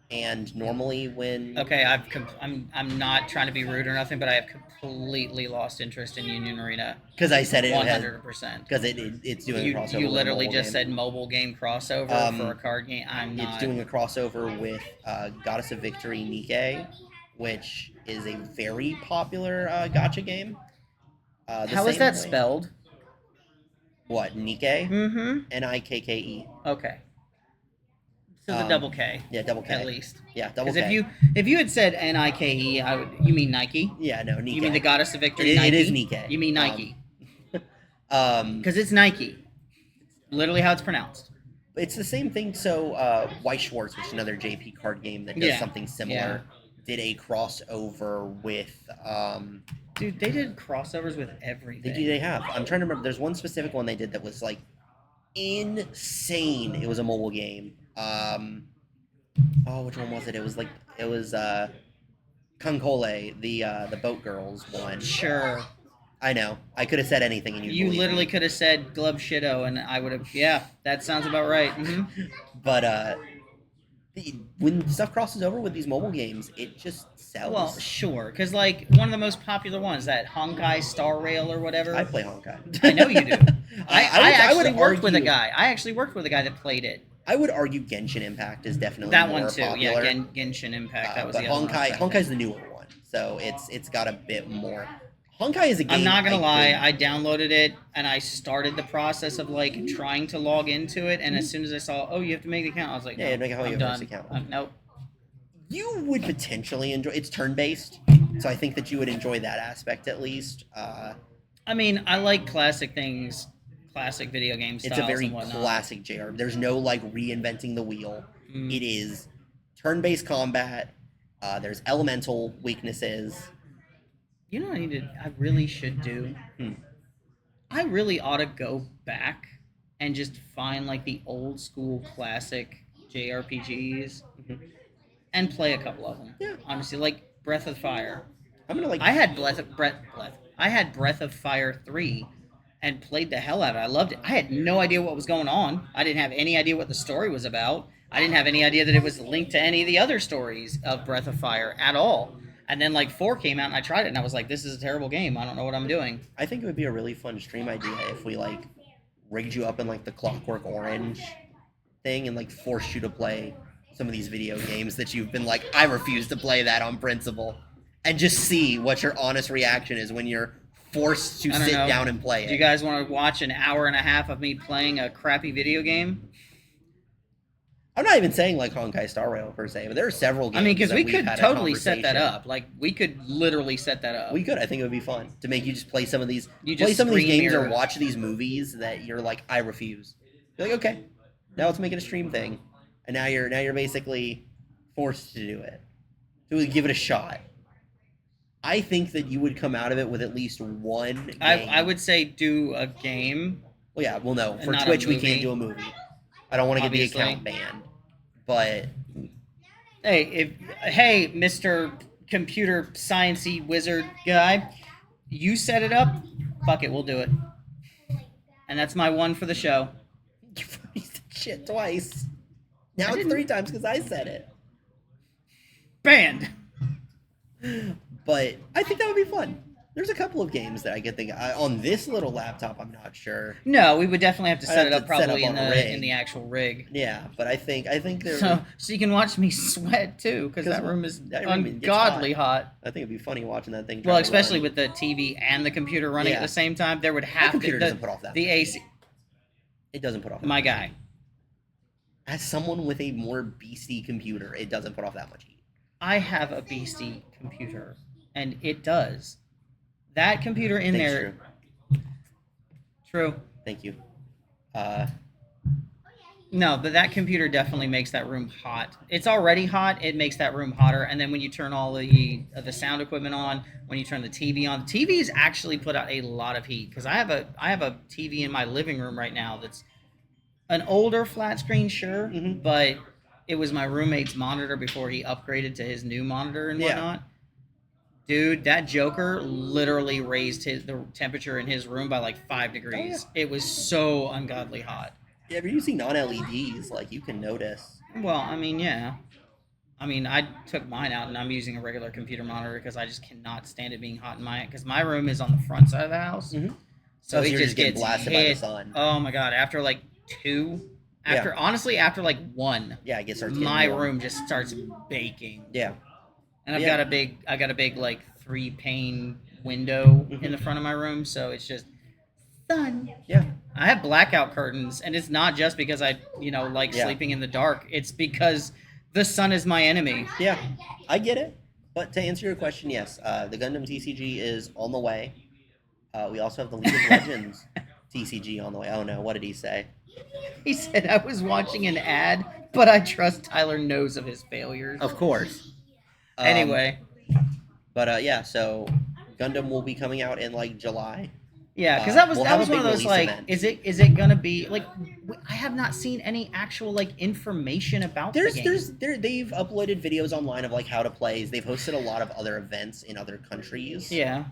and normally when Okay, I'm not trying to be rude or nothing, but I have completely lost interest in Union Arena. because I said it 100%. because it's doing a You, crossover. you with a literally mobile just game. said mobile game crossover for a card game. I'm It's not. doing a crossover with Goddess of Victory Nikkei, which is a very popular gacha game. The How is same that way- spelled? What, Nikkei? Mm-hmm. Nikke. Okay. So the Um, double K Yeah, double K. at least. Yeah, double Because K. if you had said Nike, you mean Nike? Yeah, no, Nikkei. You mean the Goddess of Victory? It Nike? is Nikkei. You mean Nike? Um, Because it's Nike. Literally how it's pronounced. it's the same thing. So, White Schwartz, which is another JP card game that does Yeah, something similar, did a crossover with. Dude, they did crossovers with everything. They have. I'm trying to remember. There's one specific one they did that was like insane. It was a mobile game. Which one was it? It was Kankole, the boat girls one. Sure. I know. I could have said anything and You literally could have said Glub Shido, and I would have. Yeah, that sounds about right. Mhm. But when stuff crosses over with these mobile games, it just sells. Well, sure, because like one of the most popular ones, that Honkai Star Rail or whatever. I play Honkai. I know you do. I would actually worked with a argue- guy. I actually worked with a guy that played it. I would argue Genshin Impact is definitely That more one too. popular. Yeah, Genshin Impact. That was but the other one I was trying to Honkai's the newer one. so it's got a bit more. Honkai is a game. I'm not gonna lie, think- I downloaded it and I started the process of like trying to log into it, and as soon as I saw, oh, you have to make the account, I was like, Yeah, no, you make a whole I'm universe done. account. Nope. You would potentially enjoy. It's turn based, so I think that you would enjoy that aspect at least. I mean, I like classic things, classic video game styles. It's a very and whatnot. classic JR. There's no like reinventing the wheel. Mm. It is turn-based combat. There's elemental weaknesses. You know what I really should do? Hmm. I really ought to go back and just find like the old school classic JRPGs Mhm. and play a couple of them. Yeah. Honestly, like Breath of Fire. I'm gonna like. I had Breath of Fire 3 and played the hell out of it. I loved it. I had no idea what was going on. I didn't have any idea what the story was about. I didn't have any idea that it was linked to any of the other stories of Breath of Fire at all. And then like 4 came out and I tried it and I was like, this is a terrible game. I don't know what I'm doing. I think it would be a really fun stream idea if we like rigged you up in like the Clockwork Orange thing and like forced you to play some of these video games that you've been like, I refuse to play that on principle, and just see what your honest reaction is when you're forced to I don't sit know. down and play it. Do you guys want to watch an hour and a half of me playing a crappy video game? I'm not even saying like Honkai Star Rail per se, but there are several games. I mean, because that we we've could had a totally set that conversation. up. Like, we could literally set that up. We could. I think it would be fun to make you just play some of these, You play just some of these screen games or mirror. watch these movies that you're like, I refuse. You're like, okay, now let's make it a stream thing, and now you're basically forced to do it, to give it a shot. I think that you would come out of it with at least one game. I would say do a game. Well, yeah, well, no, for Not a Twitch we movie. can't do a movie. I don't want to get the Obviously. account banned, but Hey, Mr. Computer Sciencey Wizard guy, you set it up. Fuck it, we'll do it. And that's my one for the show. you said shit twice. Now I it's didn't. 3 times because I said it. Banned. But I think that would be fun. There's a couple of games that I could think on this little laptop. I'm not sure. No, we would definitely have to I'd set it have up to set probably up in on a rig. the actual rig. Yeah, but I think there. So you can watch me sweat too, because that room is that room gets ungodly hot. I think it'd be funny watching that thing. Well, try to especially run. with the TV and the computer running at Yeah. the same time, there would My have computer to doesn't put off that. the AC. It doesn't put off. That My much guy. heat. As someone with a more beastie computer, it doesn't put off that much heat. I have a beastie computer, and it does. That computer in Thanks, there. Drew. True. Thank you. No, but that computer definitely makes that room hot. It's already hot. It makes that room hotter. And then when you turn all the sound equipment on, when you turn the TV on, the TVs actually put out a lot of heat. Because I have a TV in my living room right now that's an older flat screen, sure, Mhm. but it was my roommate's monitor before he upgraded to his new monitor and Yeah. whatnot. Dude, that Joker literally raised the temperature in his room by like 5 degrees. It was so ungodly hot. Yeah, but you see non-LEDs, like you can notice. Well, I mean, yeah. I mean, I took mine out and I'm using a regular computer monitor because I just cannot stand it being hot in because my room is on the front side of the house. Mhm. So Oh, so it you're just just getting gets blasted by the hit. sun. Oh my God. After like 2, honestly, after like 1, Yeah, I guess starts getting my warm. room just starts baking. Yeah. And I've Yeah. got a big like 3-pane window Mhm. in the front of my room, so it's just sun. Yeah. I have blackout curtains, and it's not just because I, like Yeah. sleeping in the dark. It's because the sun is my enemy. Yeah, I get it. But to answer your question, yes, the Gundam TCG is on the way. We also have the League of Legends TCG on the way. Oh no, what did he say? He said I was watching an ad, but I trust Tyler knows of his failures. Of course. Anyway, But yeah, so Gundam will be coming out in like July. yeah, because we'll that have was a one of big those release like, event. is it gonna be like? I have not seen any actual like information about the game. They've uploaded videos online of like how to play. They've hosted a lot of other events in other countries. Yeah.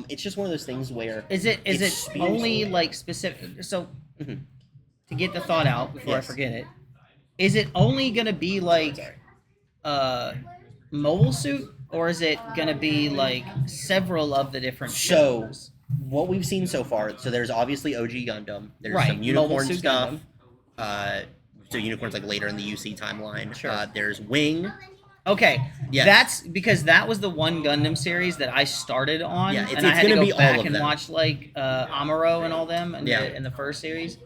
It's just one of those things where Is it It's only beautiful. like specific? So Mhm. to get the thought out before I Yes. forget it, is it only gonna be like mobile suit, or is it gonna be like several of the different So, shows? what we've seen so far. So there's obviously OG Gundam. There's Right, some Mobile unicorn Suit stuff. Gundam. So unicorns like later in the UC timeline. Sure. There's Wing. Okay, Yes. that's because that was the one Gundam series that I started on, Yeah, it's and I had to gonna go be all back of and them. watch like Amuro and all them in, Yeah. in the first series.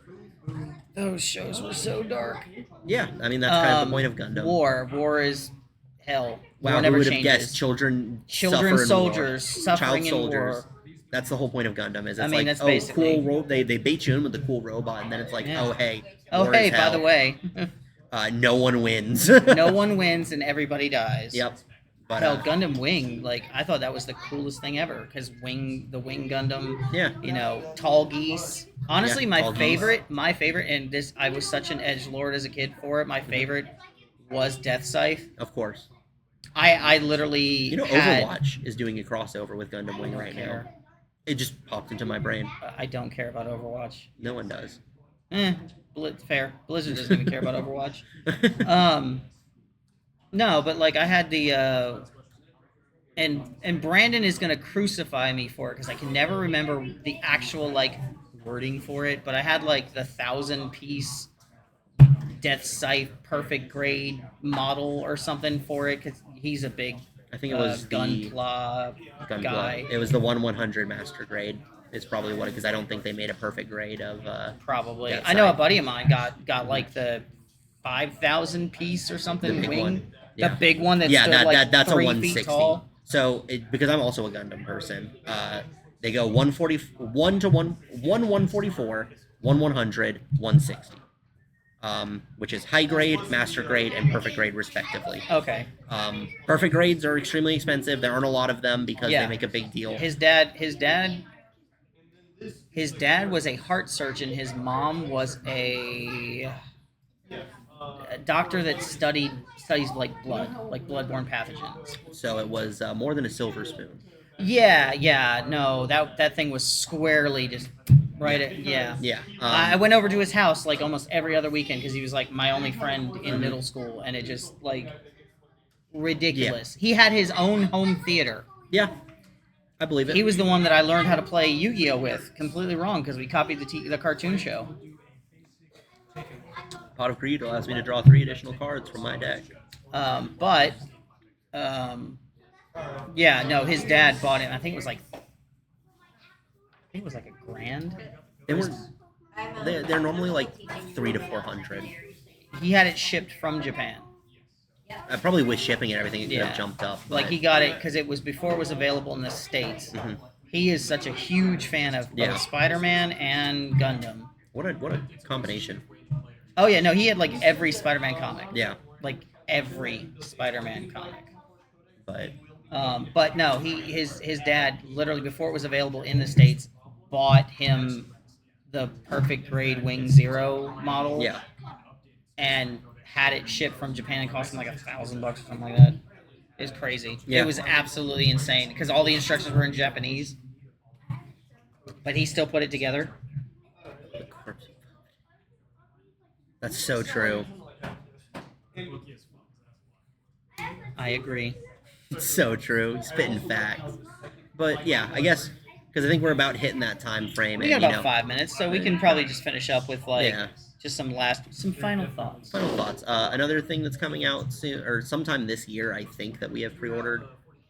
Those shows were so dark. Yeah, I mean that's kind of the point of Gundam. War is hell. Wow, war who never would have changes. guessed children Children suffer in soldiers war. suffering Child in soldiers. war. That's the whole point of Gundam. Is it's I mean, like, that's oh, basically- cool. They bait you in with the cool robot, and then it's like, Yeah. oh hey, Oh war hey, is by hell. the way, No one wins. no one wins and everybody dies. Yep. But Hell, Gundam Wing, like I thought that was the coolest thing ever because the Wing Gundam, yeah, you know, tall geese. Honestly, Yeah, my tall geese. favorite, and this I was such an edge lord as a kid for it. My favorite was Death Scythe. of course. I literally You know, had, Overwatch is doing a crossover with Gundam Wing right now. It just popped into my brain. I don't care about Overwatch. No one does. Fair. Blizzard doesn't even care about Overwatch. No, but like I had the and Brandon is gonna crucify me for it because I can never remember the actual like wording for it, but I had like the 1,000-piece Death Scythe perfect grade model or something for it because he's a big I think it was Gunpla guy. It was the 1/100 master grade. It's probably what, because I don't think they made a perfect grade of. Probably. Death I know a Scythe. buddy of mine got like the 5,000 piece or something The big wing. one. Yeah. The big one that Yeah, stood that's a 3 160. feet tall. So because I'm also a Gundam person, they go 141 to 144, 1/100, 160. Which is high grade, master grade, and perfect grade, respectively. Okay. Perfect grades are extremely expensive. There aren't a lot of them because Yeah. they make a big deal. His dad was a heart surgeon. His mom was a doctor that studies like bloodborne pathogens. So it was more than a silver spoon. Yeah, no, that thing was squarely just right at, yeah. Yeah. I went over to his house like almost every other weekend because he was like my only friend in middle school, and it just like ridiculous. He had his own home theater. Yeah, I believe it. He was the one that I learned how to play Yu-Gi-Oh with. Completely wrong because we copied the cartoon show. Pot of Greed allows me to draw 3 additional cards from my deck. Yeah, no, his dad bought it. I think it was like a grand. They were. They're normally like 300 to 400. He had it shipped from Japan. Probably with shipping and everything, it could Yeah. have jumped up. Like but- he got it because it was before it was available in the States. Mhm. He is such a huge fan of both Yeah. Spider-Man and Gundam. What a combination. Oh yeah, no, he had like every Spider-Man comic. Yeah, Like every Spider-Man comic. but But no, his dad literally before it was available in the States bought him the perfect grade Wing Zero model. yeah, And had it shipped from Japan and cost him like $1,000 or something like that. It was crazy. Yeah. It was absolutely insane because all the instructions were in Japanese, but he still put it together. the corpse. That's so true. I agree. It's so true. Spitting facts. But yeah, I guess because I think we're about hitting that time frame. We got and, about 5 minutes, so we can probably just finish up with like Yeah. just some final thoughts. Final thoughts. Another thing that's coming out soon, or sometime this year, I think that we have pre-ordered,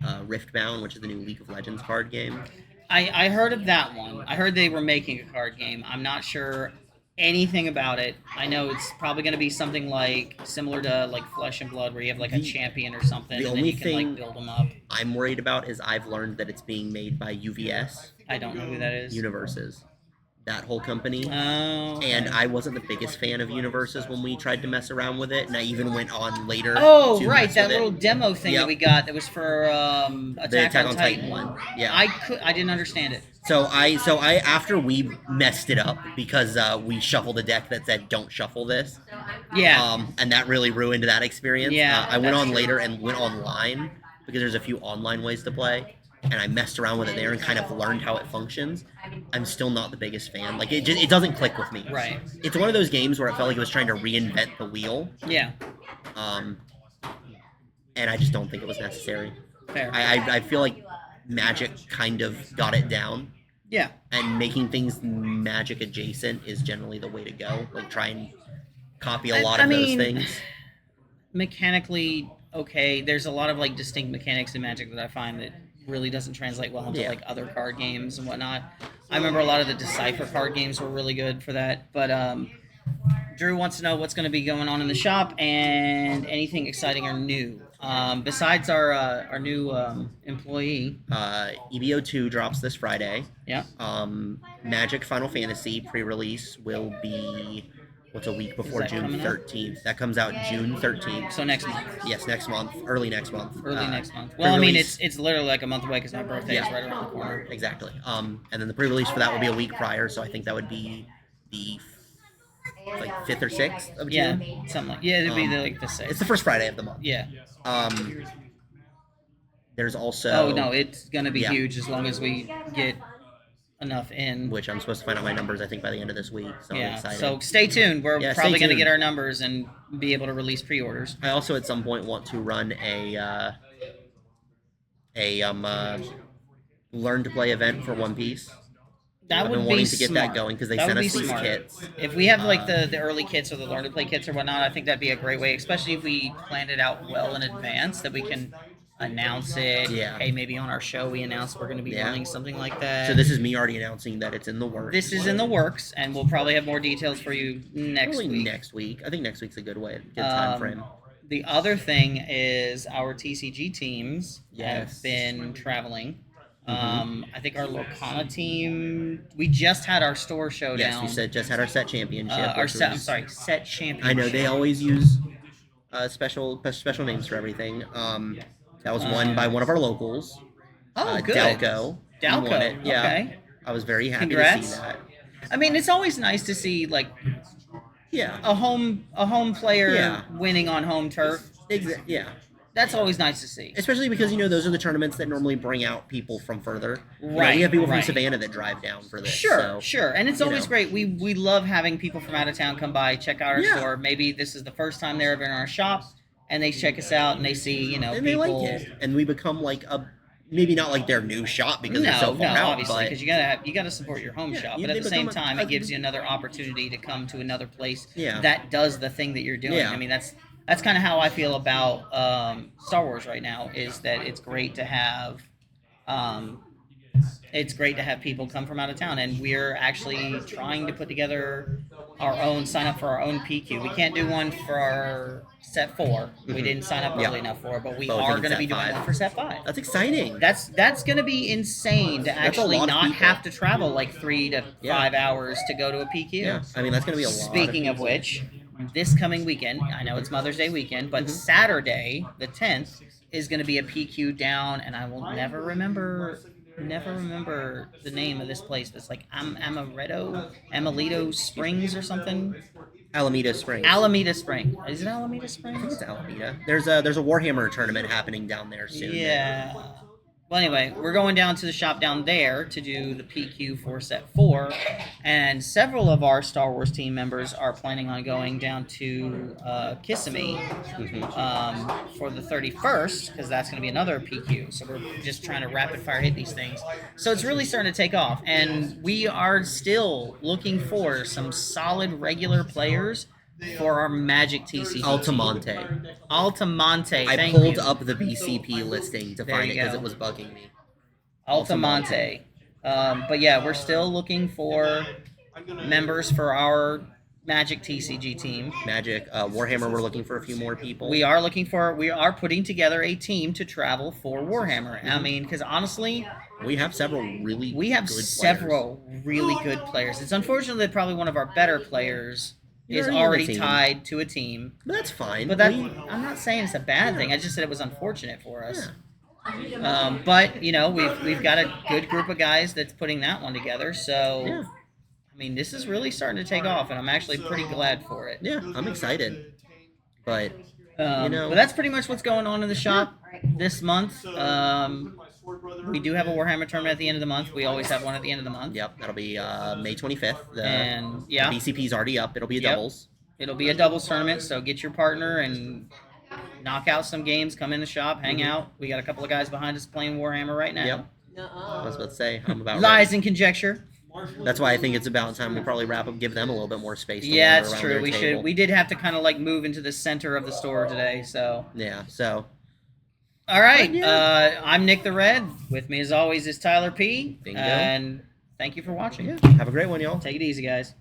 Riftbound, which is the new League of Legends card game. I heard of that one. I heard they were making a card game. I'm not sure anything about it. I know it's probably going to be something like similar to like Flesh and Blood, where you have like a champion or something, the and then only you can thing- like build them up. I'm worried about is I've learned that it's being made by UVS I don't know who that is. Universes, that whole company. Oh. okay. And I wasn't the biggest fan of Universes when we tried to mess around with it, and I even went on later. Oh, to right, mess that with it. little demo thing Yep. that we got that was for The Attack on Titan one. Yeah. I didn't understand it. So I after we messed it up because we shuffled a deck that said don't shuffle this. Yeah. And that really ruined that experience. Yeah, I went that's on true. later and went online because there's a few online ways to play, and I messed around with it there and kind of learned how it functions. I'm still not the biggest fan. Like it doesn't click with me. Right. It's one of those games where it felt like it was trying to reinvent the wheel. Yeah. And I just don't think it was necessary. Fair. I feel like Magic kind of got it down. Yeah. And making things Magic adjacent is generally the way to go. Like try and copy a lot I of those mean, things. Mechanically, okay. There's a lot of like distinct mechanics in Magic that I find that really doesn't translate well into Yeah. like other card games and whatnot. I remember a lot of the Decipher card games were really good for that. But Drew wants to know what's going to be going on in the shop and anything exciting or new. Besides our new employee. EBO2 drops this Friday. Yeah. Magic Final Fantasy pre-release will be what's a week before that June coming out? 13th. That comes out June 13th. So next month. Yes, next month, early next month. Early next month. Well, I mean, pre-release- it's literally like a month away because my birthday is Yeah. right around the corner. exactly. And then the pre-release for that will be a week prior, so I think that would be the like 5th or 6th of Yeah, June. something like it'd be Um, like the sixth. It's the first Friday of the month. Yeah. There's also Oh no, it's gonna be Yeah. huge as long as we get enough in. which I'm supposed to find out my numbers I think by the end of this week. So I'm Yeah. excited. So stay tuned. We're Yeah, stay probably gonna tuned. get our numbers and be able to release pre-orders. I also at some point want to run a learn to play event for One Piece. That I've would been be wanting to get smart. that going because they That sent would us be these smart. kits. If we have like the early kits or the learn to play kits or whatnot, I think that'd be a great way, especially if we planned it out well in advance, that we can announce it. Yeah. Hey, maybe on our show we announce we're going to be Yeah. running something like that. So this is me already announcing that it's in the works. This is in the works, and we'll probably have more details for you next Probably week. next week. I think next week's a good time frame. The other thing is our TCG teams Yes. have been traveling. Mhm. I think our Lorcana team. We just had our store showdown. Yes, we said just had our set championship. Our which set. I'm was- sorry, set championship. I know they always use special names for everything. That was won by one of our locals. Oh, good. Dalco. He Dalco. won it. Yeah. Okay. I was very happy to Congrats. see that. I mean, it's always nice to see like Yeah. a home player Yeah. winning on home turf. Yeah. That's always nice to see. Especially because those are the tournaments that normally bring out people from further. Right, We have people from right. Savannah that drive down for this. Sure, so, sure, and it's you always know. great. We love having people from out of town come by, check out our Yeah. store. Maybe this is the first time they're ever in our shop, and they check us out and they see And people. they like it. And we become like maybe not like their new shop because they're so No, far out, obviously, but because you gotta support your home Yeah, shop. you- But at they the same become time, a- it gives you another opportunity to come to another place Yeah. that does the thing that you're doing. Yeah. I mean, that's kind of how I feel about Star Wars right now. Is that it's great to have. It's great to have people come from out of town, and we're actually trying to put together sign up for our own PQ. We can't do one for our set 4. We Mhm. didn't sign up Yeah. early enough for it, but we But we are can going to set be doing 5. one for set 5. that's exciting. That's going to be insane to That's a actually lot of not people. have to travel like 3 to Yeah. 5 hours to go to a PQ. Yeah, I mean that's gonna be a lot. Speaking of which, this coming weekend, I know it's Mother's Day weekend, but Mhm. Saturday, the 10th, is going to be a PQ down, and I will never remember the name of this place. But it's like Amalito Springs or something. Alameda Springs. Alameda Spring. Is it Alameda I think Springs? it's Alameda. There's a Warhammer tournament happening down there soon. Yeah. Well, anyway, we're going down to the shop down there to do the PQ for set 4, and several of our Star Wars team members are planning on going down to Kissimmee for the 31st, because that's going to be another PQ. So we're just trying to rapid fire hit these things. So it's really starting to take off, and we are still looking for some solid regular players for our Magic TCG. Altamonte. Altamonte. I thank pulled you. up the BCP listing to There find you it because go. it was bugging me. Altamonte. But yeah, we're still looking for members for our Magic TCG team. Magic, Warhammer. We're looking for a few more people. We are putting together a team to travel for Warhammer. I mean, because honestly, We have several really. we have good several really good players. It's unfortunate that probably one of our better players You're is already in the already team. tied to a team. But that's fine. But that We- I'm not saying it's a bad thing. I just said it was unfortunate for us. yeah. But we've got a good group of guys that's putting that one together. So Yeah. I mean, this is really starting to take off, and I'm actually pretty glad for it. Yeah, I'm excited. But But that's pretty much what's going on in the shop this month. We do have a Warhammer tournament at the end of the month. We always have one at the end of the month. yep, that'll be May 25th. And The yeah, BCP's already up. It'll be a Yep. doubles. it'll be a doubles tournament. So get your partner and knock out some games. Come in the shop, hang out. We got a couple of guys behind us playing Warhammer right now. Yep. I was about to say I'm about Lies and conjecture. That's why I think it's about time we probably wrap up, give them a little bit more space. To Yeah, wander it's around true. their We table. should. We did have to kind of like move into the center of the store today. So, Yeah. So all right. But, yeah. I'm Nick the Red. With me, as always, is Tyler P. Bingo. And thank you for watching. yeah, have a great one, y'all. Take it easy, guys.